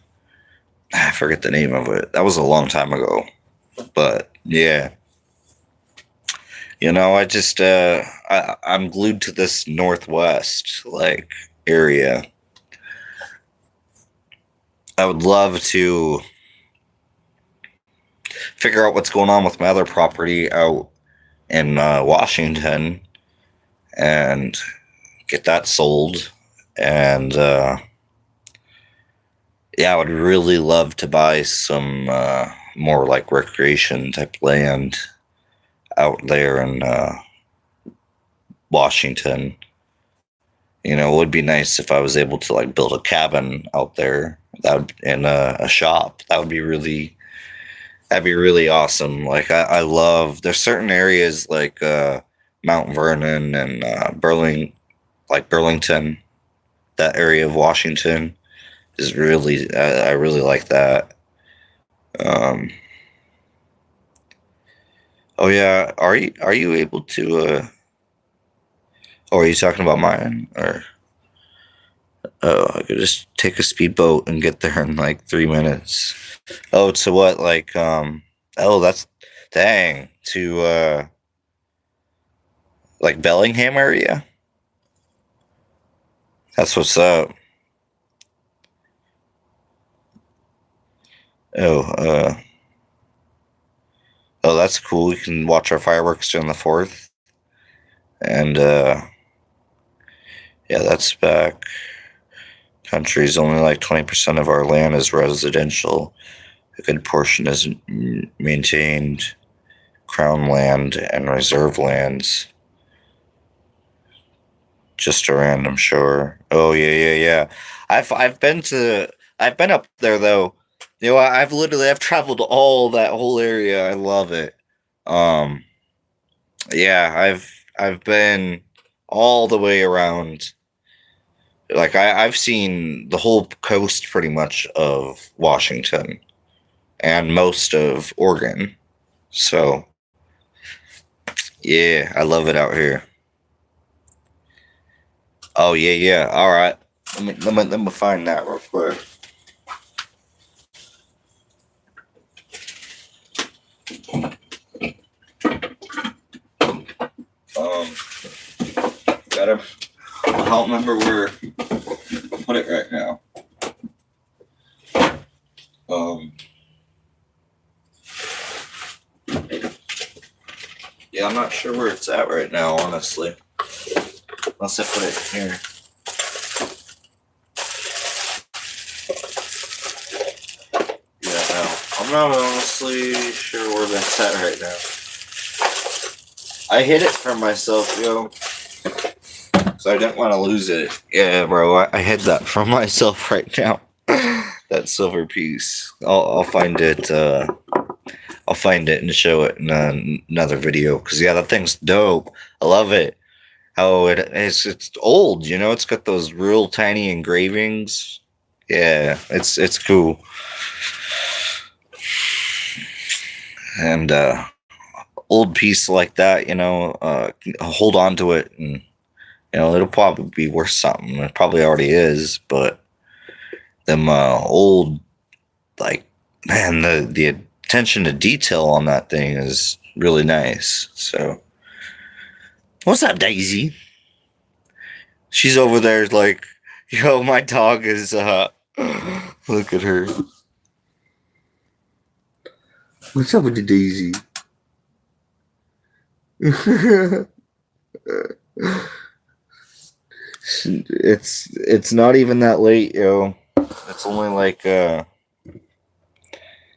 I forget the name of it. That was a long time ago. But yeah, you know, I just I'm glued to this Northwest like area. I would love to figure out what's going on with my other property out in Washington and get that sold. And yeah, I would really love to buy some more like recreation type land out there in Washington. You know, it would be nice if I was able to like build a cabin out there and a shop. That'd be really awesome. Like I love, there's certain areas like Mount Vernon and Burlington, that area of Washington is really, I really like that. Oh yeah, are you able to oh, are you talking about mine? Or oh, I could just take a speedboat and get there in like 3 minutes. Oh, to what? Like oh, that's dang, to like Bellingham area. That's what's up. Oh, oh, that's cool. We can watch our fireworks during the 4th. And yeah, that's back countries. Only like 20% of our land is residential. A good portion is maintained crown land and reserve lands. Just a random shore. Oh yeah. I've been up there though. You know, I've traveled all that whole area. I love it. Um, yeah, I've been all the way around. Like I've seen the whole coast pretty much of Washington and most of Oregon. So yeah, I love it out here. Oh yeah. All right, let me find that real quick. Gotta. I don't remember where I put it right now. Yeah, I'm not sure where it's at right now, honestly. Unless I put it here. Yeah, no. I'm not honestly sure where that's at right now. I hid it from myself, yo. So I didn't want to lose it. Yeah, bro, I hid that from myself right now. That silver piece. I'll find it I'll find it and show it in another video. Cause yeah, that thing's dope. I love it. How it's old, you know. It's got those real tiny engravings. Yeah, it's cool. And old piece like that, you know, hold on to it, and you know it'll probably be worth something. It probably already is, but them old, like, man, the attention to detail on that thing is really nice. So, what's up, Daisy? She's over there, like, yo, my dog is look at her. What's up with the Daisy? It's not even that late, yo. It's only like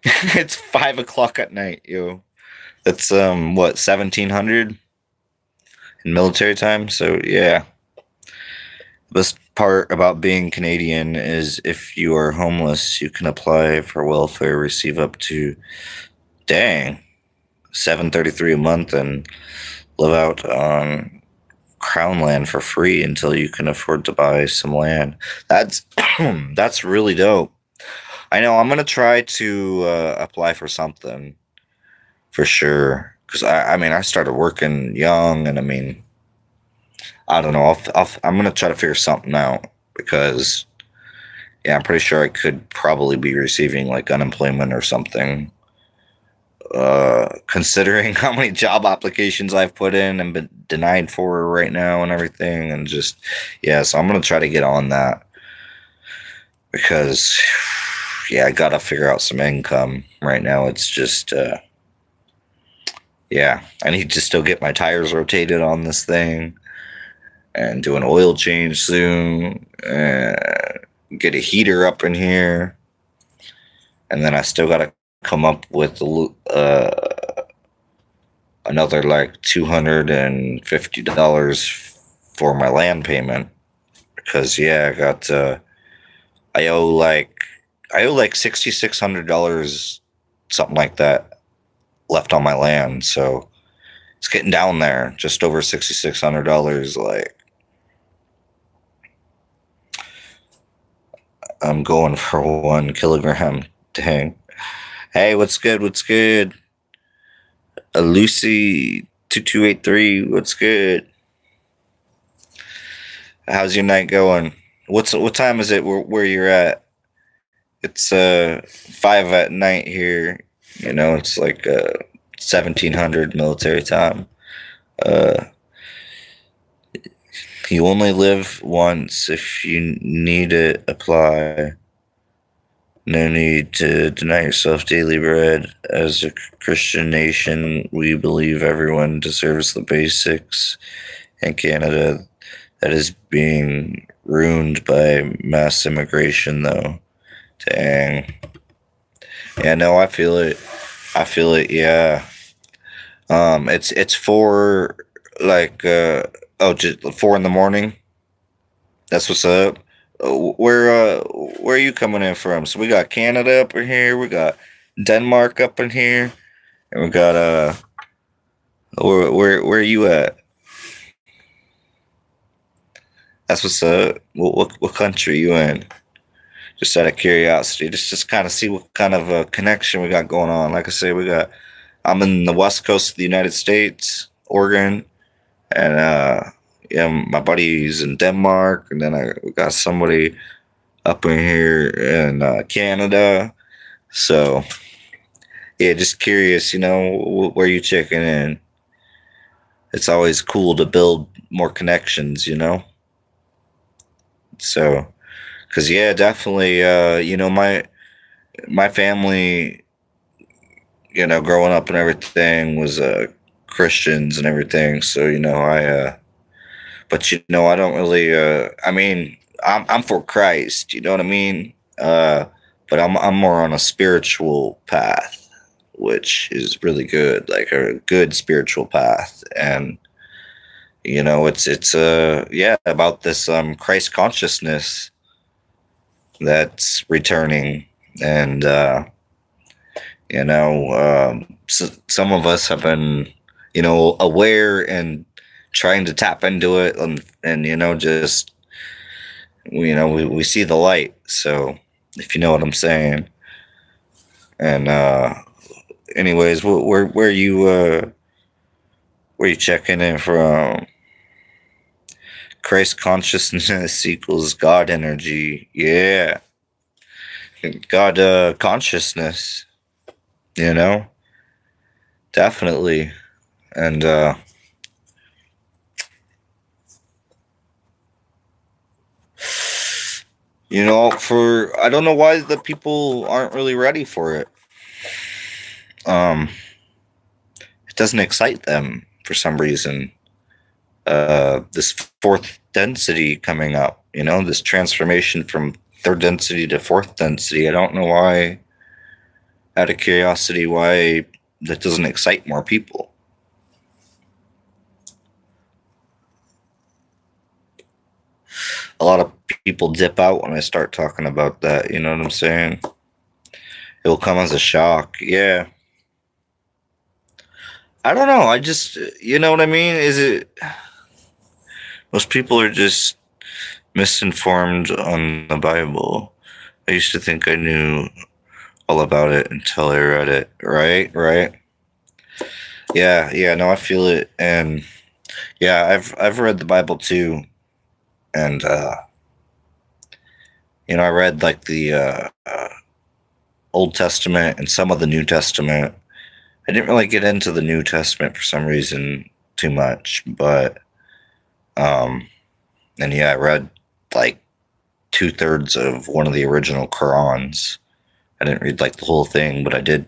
it's 5 o'clock at night, yo. That's what, 1700 in military time. So yeah, the best part about being Canadian is if you are homeless, you can apply for welfare, receive up to $733 a month, and live out on Crown land for free until you can afford to buy some land. That's that's really dope. I know I'm gonna try to apply for something for sure, because I mean I started working young, and I mean I don't know. I'm gonna try to figure something out, because yeah, I'm pretty sure I could probably be receiving like unemployment or something. Considering how many job applications I've put in and been denied for right now and everything, and just yeah, so I'm gonna try to get on that, because yeah, I gotta figure out some income right now. It's just yeah, I need to still get my tires rotated on this thing and do an oil change soon, get a heater up in here, and then I still gotta come up with another like $250 for my land payment, because yeah, I owe like $6,600, something like that, left on my land. So it's getting down there, just over $6,600. Like, I'm going for 1 kilogram. Dang. Hey, what's good? What's good? Lucy 2283. What's good? How's your night going? What time is it where you're at? It's 5 at night here. You know, it's like 1700 military time. You only live once. If you need it, apply. No need to deny yourself daily bread. As a Christian nation, we believe everyone deserves the basics. In Canada, that is being ruined by mass immigration, though. Dang. Yeah, no, I feel it. I feel it. Yeah. It's 4, like just 4 in the morning. That's what's up. Where are you coming in from? So we got Canada up in here, we got Denmark up in here, and we got where are you at? That's what's up. What country you in? Just out of curiosity, just kind of see what kind of a connection we got going on. Like I say, I'm in the west coast of the United States, Oregon, and yeah, my buddy's in Denmark, and then we got somebody up in here in Canada. So yeah, just curious, you know, where you checking in. It's always cool to build more connections, you know. So, cause yeah, definitely, you know, my family, you know, growing up and everything was Christians and everything. So you know, but you know, I don't really. I mean, I'm for Christ. You know what I mean? But I'm more on a spiritual path, which is really good, like a good spiritual path. And you know, it's yeah, about this Christ consciousness that's returning, and you know, some of us have been, aware and trying to tap into it, and just we see the light. So if you know what I'm saying. And anyways, where you checking in from? Christ consciousness equals God energy. Yeah. God consciousness, definitely. And for I don't know why the people aren't really ready for it. It doesn't excite them for some reason. This fourth density coming up, this transformation from third density to fourth density. I don't know why, out of curiosity, why that doesn't excite more people. A lot of people dip out when I start talking about that, you know what I'm saying? It'll come as a shock. Yeah. I don't know. I just, you know what I mean? Most people are just misinformed on the Bible. I used to think I knew all about it until I read it. Right. Yeah, no, I feel it. And yeah, I've read the Bible too. And I read like the Old Testament and some of the New Testament. I didn't really get into the New Testament for some reason too much, but and yeah, I read like 2/3 of one of the original Qurans. I didn't read like the whole thing, but I did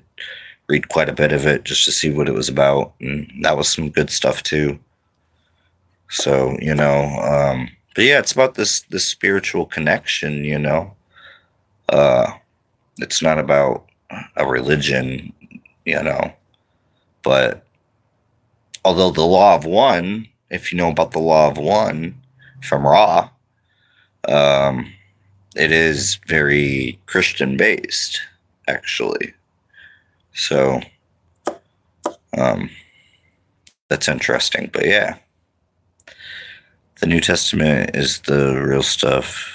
read quite a bit of it just to see what it was about, and that was some good stuff too. So but yeah, it's about this spiritual connection. It's not about a religion, but although the law of one, if you know about the law of one from Ra, it is very Christian based, actually. So that's interesting. But yeah, the New Testament is the real stuff.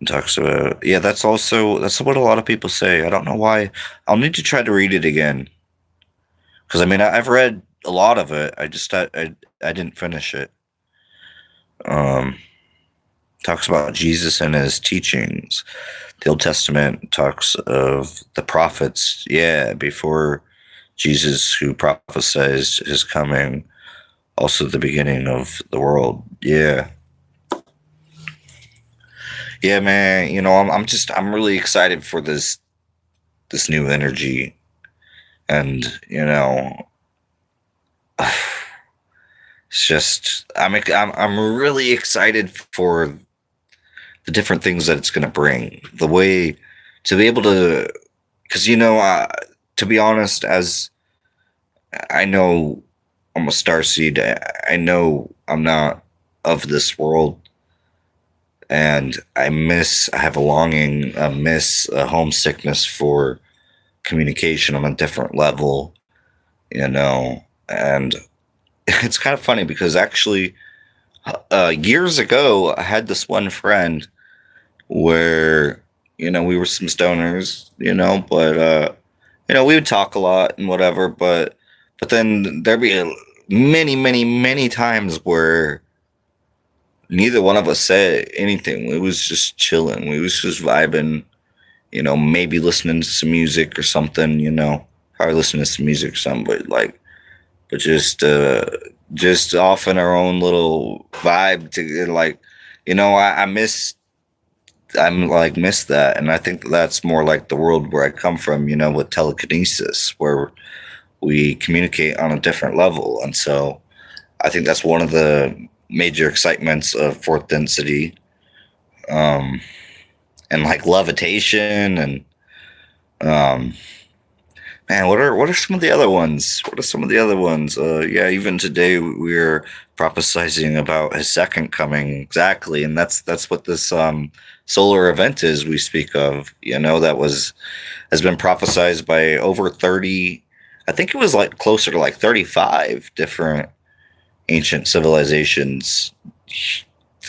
It talks about, yeah, that's what a lot of people say. I don't know why. I'll need to try to read it again, because I mean I've read a lot of it. I didn't finish it. Talks about Jesus and his teachings. The Old Testament talks of the prophets, before Jesus, who prophesied his coming, also the beginning of the world. Yeah, man. I'm really excited for this new energy, and it's just I'm really excited for the different things that it's going to bring. The way to be able to, because to be honest, as I know I'm a starseed, I know I'm not of this world, and I have a longing, a homesickness for communication on a different level, and it's kind of funny because actually years ago I had this one friend where we were some stoners, but we would talk a lot and whatever, but then there'd be many, many, many times where neither one of us said anything. We was just chilling. We was just vibing, maybe listening to some music or something, probably listening to some music or something, but just off in our own little vibe to I miss that. And I think that's more like the world where I come from, with telekinesis, where we communicate on a different level. And so I think that's one of the major excitements of fourth density, and like levitation and man, what are some of the other ones? Yeah, even today we're prophesizing about his second coming, exactly, and that's what this solar event is we speak of. That has been prophesized by over 30 I think it was like closer to like 35 different ancient civilizations,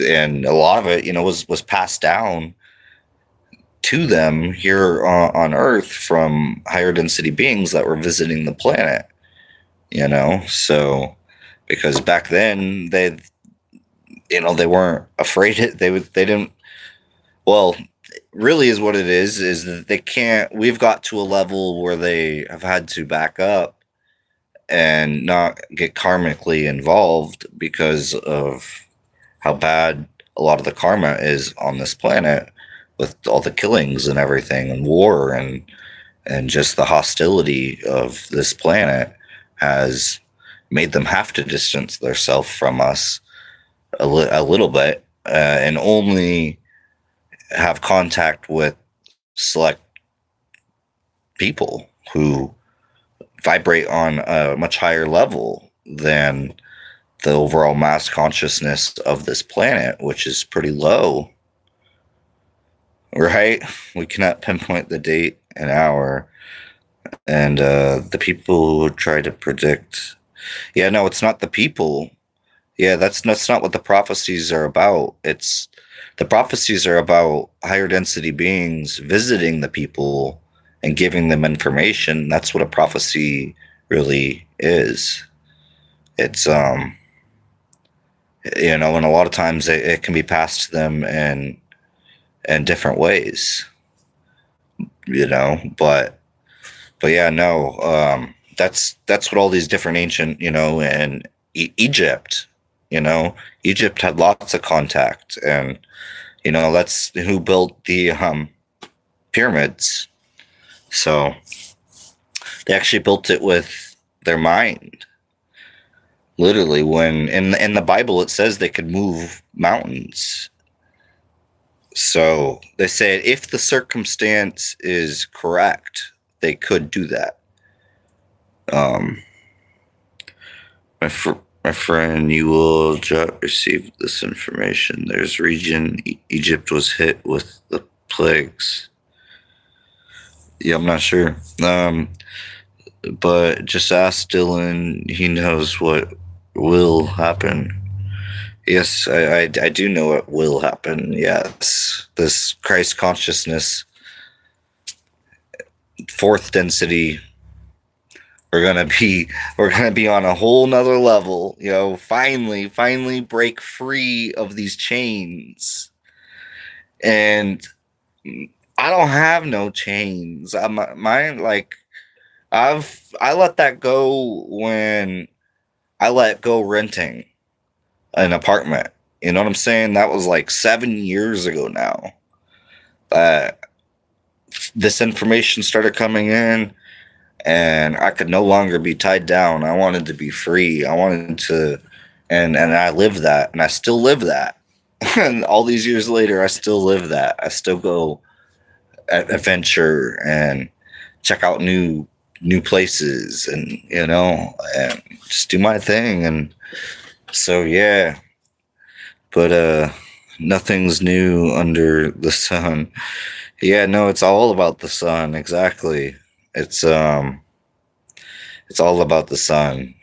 and a lot of it, was passed down to them here on Earth from higher density beings that were visiting the planet. So because back then they weren't afraid. They didn't. Well, really, is what it is that they can't. We've got to a level where they have had to back up and not get karmically involved because of how bad a lot of the karma is on this planet, with all the killings and everything, and war, and just the hostility of this planet has made them have to distance themselves from us a little bit, and only have contact with select people who vibrate on a much higher level than the overall mass consciousness of this planet, which is pretty low. Right? We cannot pinpoint the date and hour. And the people who try to predict... Yeah, no, it's not the people. Yeah, that's not what the prophecies are about. The prophecies are about higher density beings visiting the people and giving them information. That's what a prophecy really is. It's and a lot of times it can be passed to them in different ways. But yeah, no, that's what all these different ancient, and Egypt, Egypt had lots of contact, and that's who built the pyramids. So they actually built it with their mind. Literally, when in the Bible it says they could move mountains. So they said if the circumstance is correct, they could do that. My friend, you will receive this information. There's region Egypt was hit with the plagues. Yeah, I'm not sure. But just ask Dylan. He knows what will happen. Yes, I do know what will happen. Yes, this Christ consciousness, fourth density. We're gonna be on a whole nother level. Finally break free of these chains. And I don't have no chains. I let that go when I let go renting an apartment. You know what I'm saying? That was like 7 years ago now. This information started coming in, and I could no longer be tied down. I wanted to be free. I wanted to, and I lived that, and I still live that. And all these years later, I still live that. I still go adventure and check out new places, and and just do my thing. And so yeah, but nothing's new under the sun. Yeah, no, it's all about the sun. Exactly. It's all about the sun.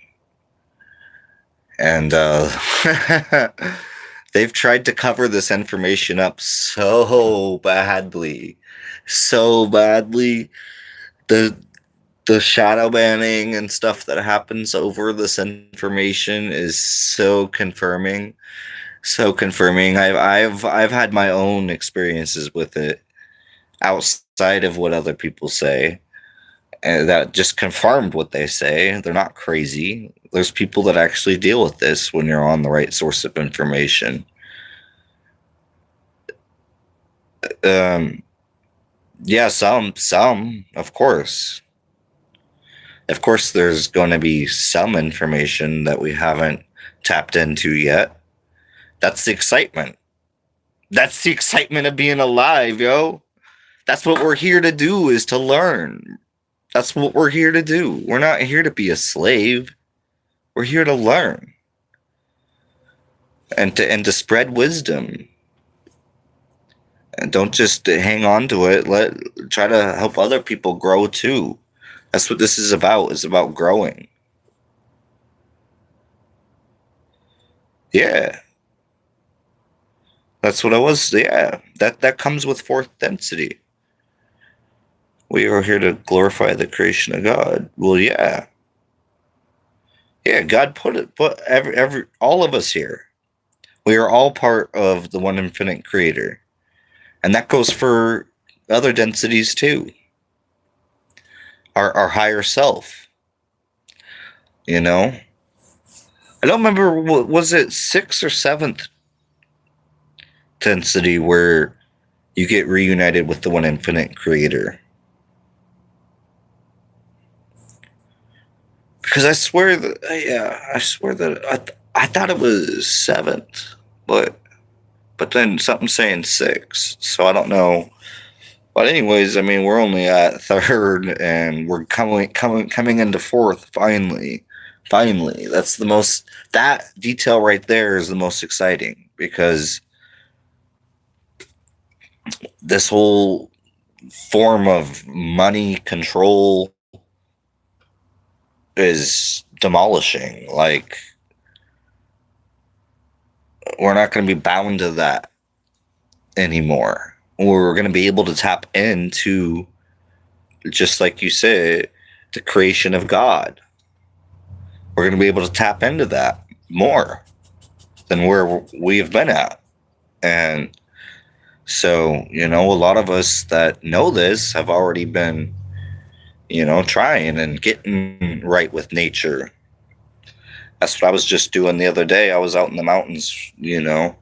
And they've tried to cover this information up so badly. The shadow banning and stuff that happens over this information is so confirming. I've had my own experiences with it outside of what other people say, and that just confirmed what they say. They're not crazy. There's people that actually deal with this when you're on the right source of information. Yeah, some, of course. Of course, there's going to be some information that we haven't tapped into yet. That's the excitement. That's the excitement of being alive, yo. That's what we're here to do, is to learn. That's what we're here to do. We're not here to be a slave. We're here to learn. And to spread wisdom. And don't just hang on to it. Try to help other people grow too. That's what this is about. It's about growing. Yeah. That's what I was. Yeah. That comes with fourth density. We are here to glorify the creation of God. Well, yeah. Yeah, God put every all of us here. We are all part of the one infinite creator. And that goes for other densities too. Our higher self. You know? I don't remember, was it 6th or 7th density where you get reunited with the one infinite creator? Because I swear that I thought it was 7th, but then something's saying 6, so I don't know. But anyways, I mean, we're only at 3rd, and we're coming into 4th finally. Finally, that's the most. That detail right there is the most exciting, because this whole form of money control is demolishing. Like, we're not going to be bound to that anymore. We're going to be able to tap into, just like you said, the creation of God. We're going to be able to tap into that more than where we have been at. And so, a lot of us that know this have already been, trying and getting right with nature. That's what I was just doing the other day. I was out in the mountains, and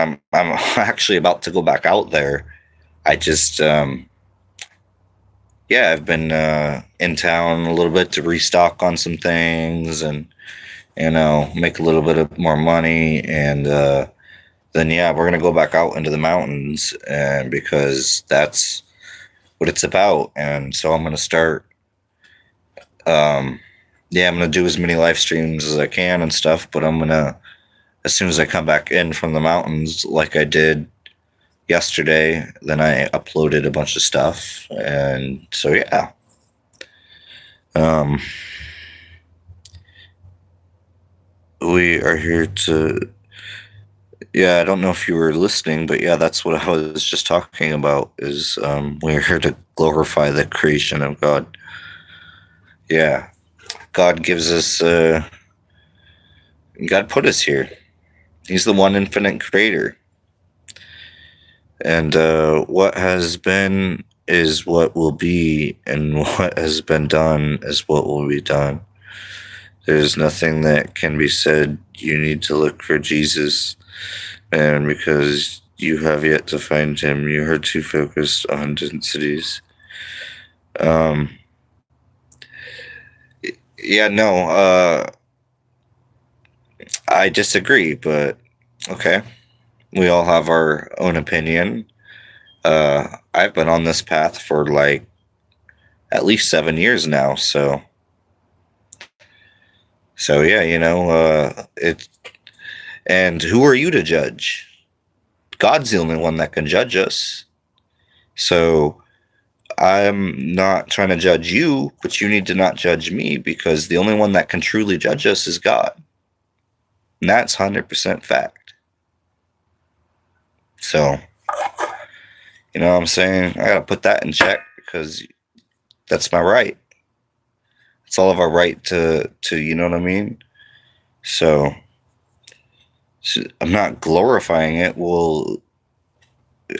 I'm actually about to go back out there. I just I've been in town a little bit to restock on some things, and make a little bit of more money, and then we're gonna go back out into the mountains, and because that's what it's about. And so I'm gonna start I'm gonna do as many live streams as I can and stuff, but I'm gonna, as soon as I come back in from the mountains, like I did yesterday, then I uploaded a bunch of stuff. And so we are here to, I don't know if you were listening, but that's what I was just talking about, is we're here to glorify the creation of God. God gives us God put us here. He's the one infinite creator. And what has been is what will be, and what has been done is what will be done. There's nothing that can be said. You need to look for Jesus, and because you have yet to find him, you are too focused on densities. I disagree, but okay. We all have our own opinion. I've been on this path for like at least 7 years now, so it. And who are you to judge? God's the only one that can judge us. So I'm not trying to judge you, but you need to not judge me, because the only one that can truly judge us is God. And that's 100% fact. So, what I'm saying? I got to put that in check, because that's my right. It's all of our right to you know what I mean? So I'm not glorifying it. Well,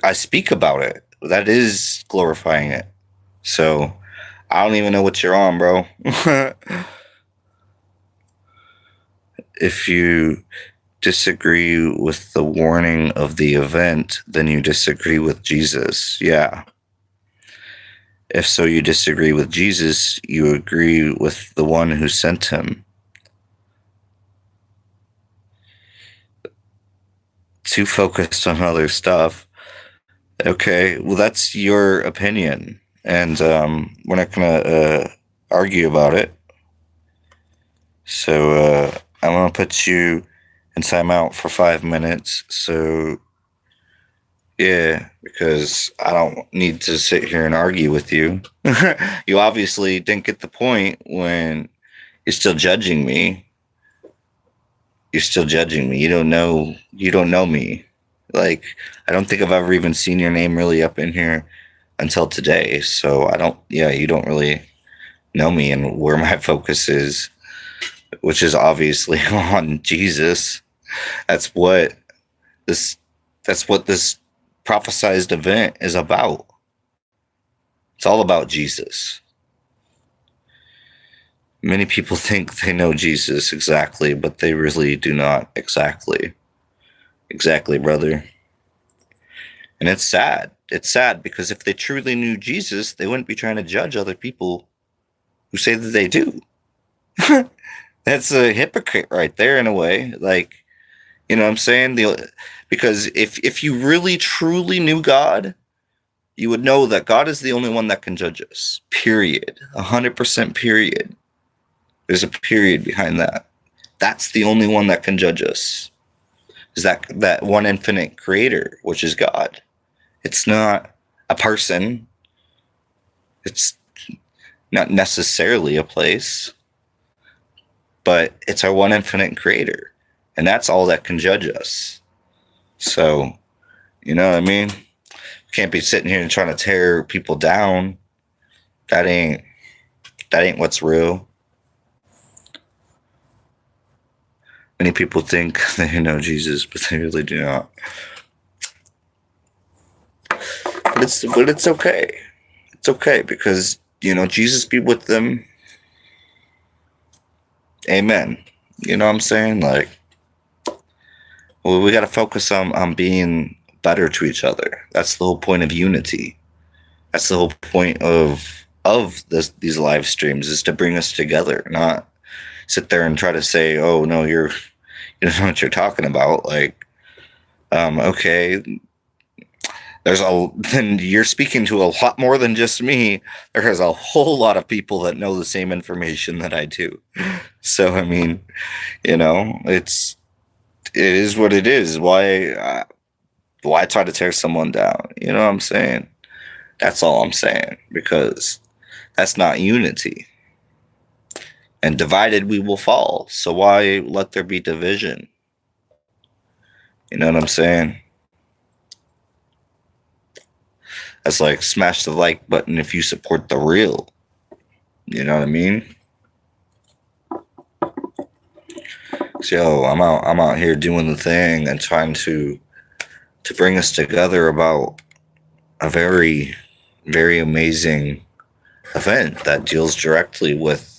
I speak about it. That is glorifying it. So I don't even know what you're on, bro. If you disagree with the warning of the event, then you disagree with Jesus. Yeah. If so, you disagree with Jesus, you agree with the one who sent him. Too focused on other stuff. Okay, well, that's your opinion, and we're not going to argue about it. So I'm going to put you in timeout for 5 minutes, so Yeah, because I don't need to sit here and argue with you. You obviously didn't get the point when you're still judging me. You're still judging me. You don't know me. Like, I don't think I've ever even seen your name really up in here until today. So I don't, yeah, you don't really know me and where my focus is, which is obviously on Jesus. That's what this, that's what this prophesized event is about. It's all about Jesus. Many people think they know Jesus exactly, but they really do not exactly. Exactly, brother. And it's sad. It's sad because if they truly knew Jesus, they wouldn't be trying to judge other people who say that they do. That's a hypocrite right there in a way. Like, you know what I'm saying? Because if you really truly knew God, you would know that God is the only one that can judge us. Period. 100% period. There's a period behind that. That's the only one that can judge us. Is that one infinite creator, which is God. It's not a person. It's not necessarily a place, but it's our one infinite creator. And that's all that can judge us. So, you know what I mean? Can't be sitting here and trying to tear people down. That ain't what's real. Many people think they know Jesus, but they really do not. But it's okay. It's okay because, you know, Jesus be with them. Amen. You know what I'm saying? Like, well, we got to focus on being better to each other. That's the whole point of unity. That's the whole point of these live streams, is to bring us together, not sit there and try to say, oh no, you don't know what you're talking about. Like, okay, then you're speaking to a lot more than just me. There's a whole lot of people that know the same information that I do. So I mean, you know, it is what it is. Why try to tear someone down? You know what I'm saying? That's all I'm saying, because that's not unity. And divided we will fall. So why let there be division? You know what I'm saying? That's like smash the like button if you support the real. You know what I mean? So I'm out here doing the thing and trying to bring us together about a very, very amazing event that deals directly with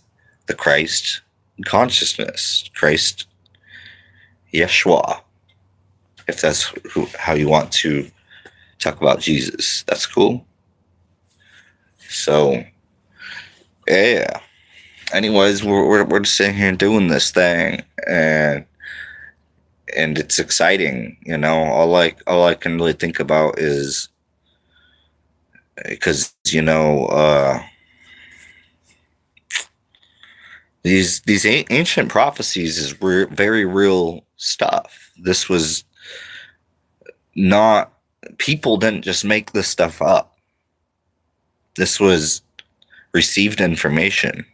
the Christ consciousness, Christ Yeshua, if that's how you want to talk about Jesus. That's cool. So, yeah. Anyways, we're just sitting here doing this thing, and it's exciting. You know, all I can really think about is, because you know, these ancient prophecies is very real stuff. This was not, people didn't just make this stuff up. This was received information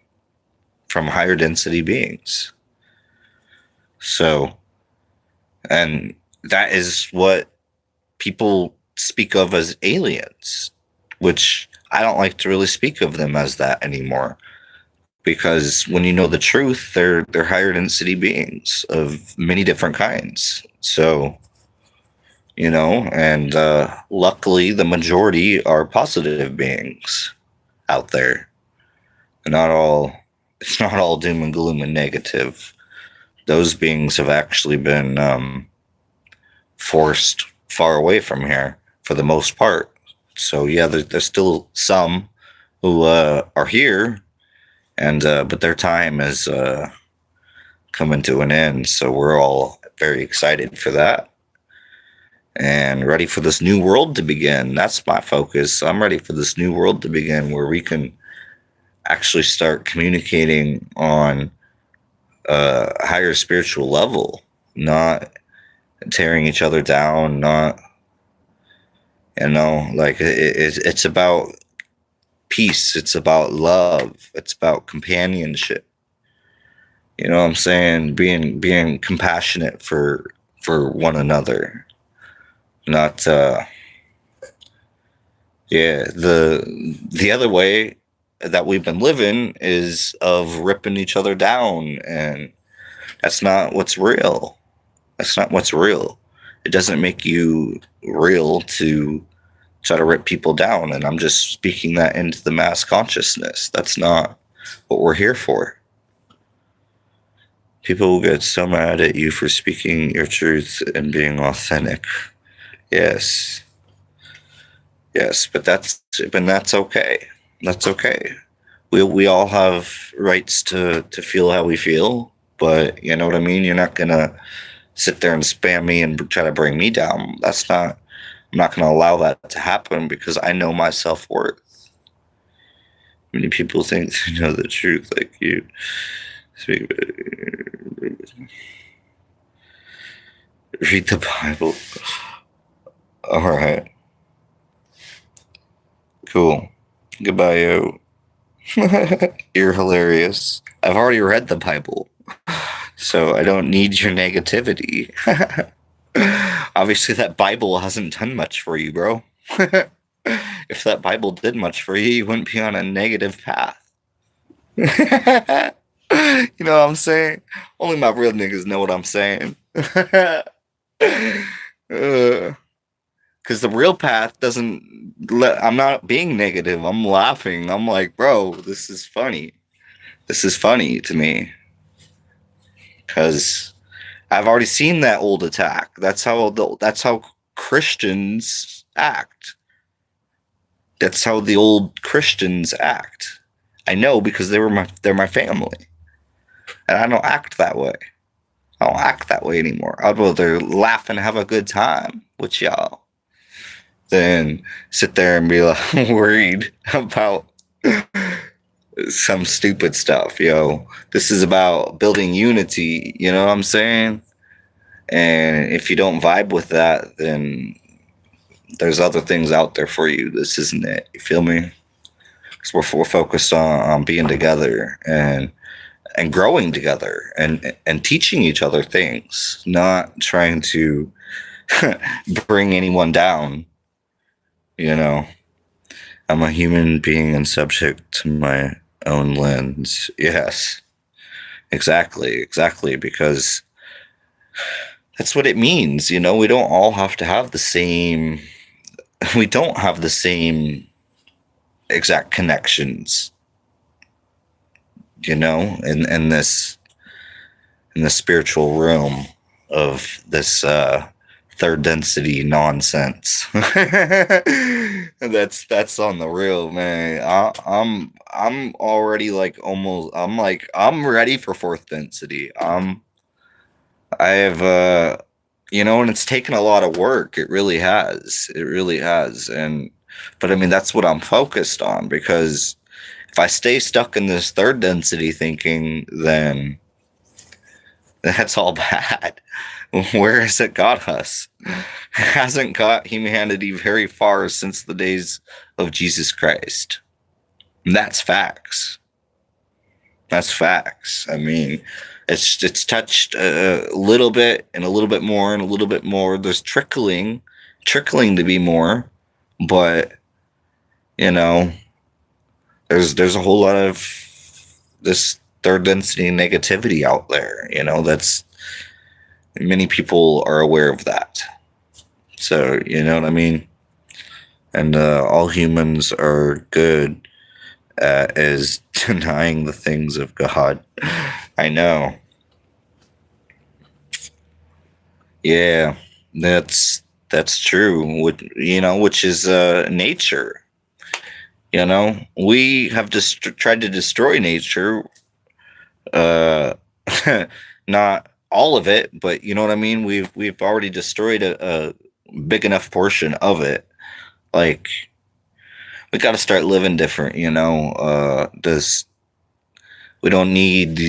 from higher density beings. So, and that is what people speak of as aliens, which I don't like to really speak of them as that anymore. Because when you know the truth, they're higher density beings of many different kinds. So, you know, and luckily the majority are positive beings out there. It's not all doom and gloom and negative. Those beings have actually been forced far away from here for the most part. So yeah, there's still some who are here, and but their time is coming to an end. So we're all very excited for that and ready for this new world to begin. That's my focus. I'm ready for this new world to begin, where we can actually start communicating on a higher spiritual level, not tearing each other down, not You know, like it's about peace. It's about love. It's about companionship. You know what I'm saying? Being compassionate for one another. Not yeah, the other way that we've been living is of ripping each other down, and that's not what's real. That's not what's real. It doesn't make you real to try to rip people down, and I'm just speaking that into the mass consciousness. That's not what we're here for. People will get so mad at you for speaking your truth and being authentic. Yes. Yes, but that's okay. That's okay. We all have rights to feel how we feel, but you know what I mean? You're not gonna sit there and spam me and try to bring me down. I'm not gonna allow that to happen because I know my self-worth. Many people think they know the truth, like you speak. Read the Bible. All right. Cool. Goodbye, yo. You're hilarious. I've already read the Bible, so I don't need your negativity. Obviously, that Bible hasn't done much for you, bro. If that Bible did much for you, you wouldn't be on a negative path. You know what I'm saying? Only my real niggas know what I'm saying. Because the real path doesn't I'm not being negative. I'm laughing. I'm like, bro, this is funny. This is funny to me. Because I've already seen that old attack. That's how Christians act. That's how the old Christians act. I know because they're my family. And I don't act that way. I don't act that way anymore. I'd rather laugh and have a good time with y'all than sit there and be like worried about some stupid stuff, yo. This is about building unity, you know what I'm saying? And if you don't vibe with that, then there's other things out there for you. This isn't it. You feel me? Because we're focused on being together and growing together and teaching each other things, not trying to bring anyone down. You know, I'm a human being and subject to my own lens. Yes, exactly, because that's what it means. You know, we don't all have to have the same. We don't have the same exact connections. You know, in this spiritual realm of this third density nonsense. That's on the real, man. I'm already like almost. I'm ready for fourth density. I have you know, and it's taken a lot of work. It really has. It really has. But I mean, that's what I'm focused on, because if I stay stuck in this third density thinking, then that's all bad. Where has it got us? It hasn't got humanity very far since the days of Jesus Christ. And that's facts. That's facts. I mean, it's touched a little bit and a little bit more and a little bit more. There's trickling to be more, but you know, there's a whole lot of this third density negativity out there. You know, that's many people are aware of that. So you know what I mean. And all humans are good at is denying the things of God. I know. Yeah, that's true. Which is nature. You know, we have just tried to destroy nature. Not all of it, but you know what I mean. We've already destroyed a big enough portion of it. Like, we got to start living different. You know, we don't need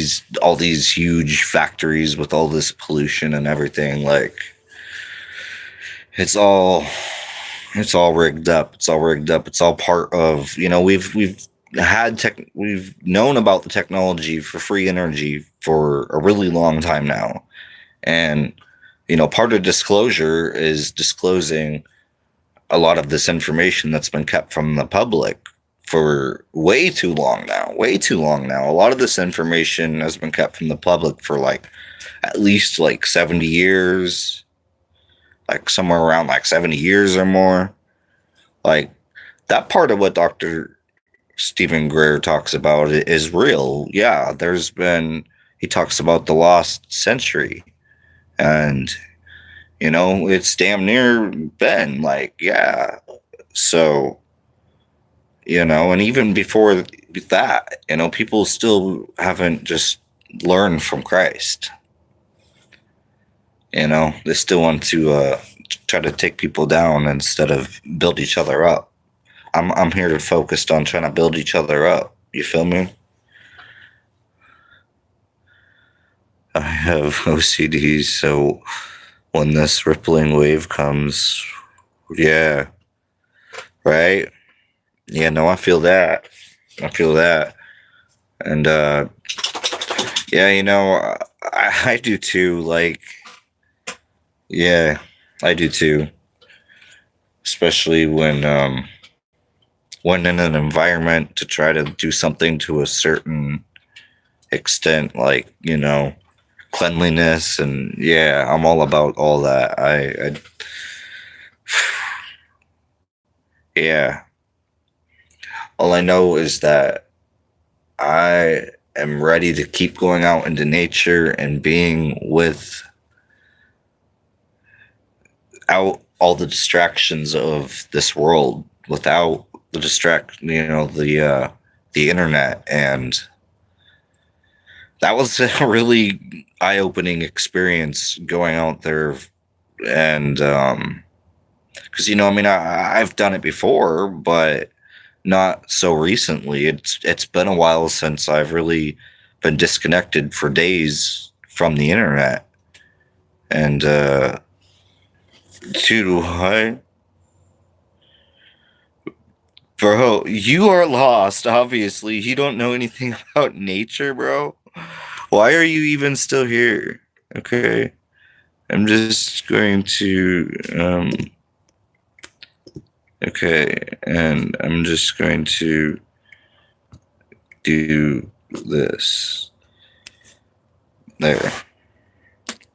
all these huge factories with all this pollution and everything. Like, it's all It's all rigged up. It's all rigged up. It's all part of, we've known about the technology for free energy for a really long time now. And part of disclosure is disclosing a lot of this information that's been kept from the public for way too long now. Way too long now. A lot of this information has been kept from the public for at least 70 years, somewhere around 70 years or more. That part of what Dr. Stephen Greer talks about is real. Yeah, he talks about the lost century, and it's damn near been yeah. So, and even before that, people still haven't just learned from Christ. They still want to try to take people down instead of build each other up. I'm here to focus on trying to build each other up. You feel me? I have OCD, so when this rippling wave comes, yeah, right? Yeah, no, I feel that. I feel that. And, yeah, I do too. Yeah, I do too. Especially when in an environment to try to do something to a certain extent, cleanliness, and yeah, I'm all about all that. Yeah. All I know is that I am ready to keep going out into nature and being without all the distractions of this world, without the the internet. And that was a really eye-opening experience going out there. And because I've done it before, but not so recently. It's been a while since I've really been disconnected for days from the internet. And dude, bro, you are lost. Obviously, you don't know anything about nature, bro. Why are you even still here? Okay, I'm just going to okay, and I'm just going to do this. There.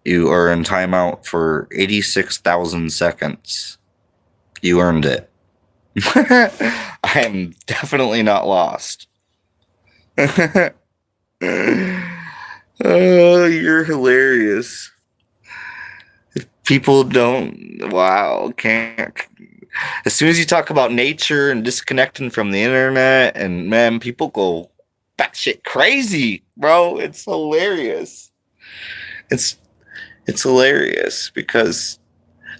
You are in timeout for 86,000 seconds. You earned it. I am definitely not lost. Oh, you're hilarious. People don't. Wow, can't. As soon as you talk about nature and disconnecting from the internet, and man, people go batshit crazy, bro. It's hilarious. It's hilarious because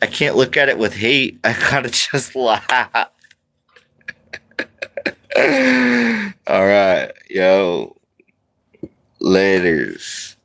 I can't look at it with hate. I gotta just laugh. All right, yo, laters.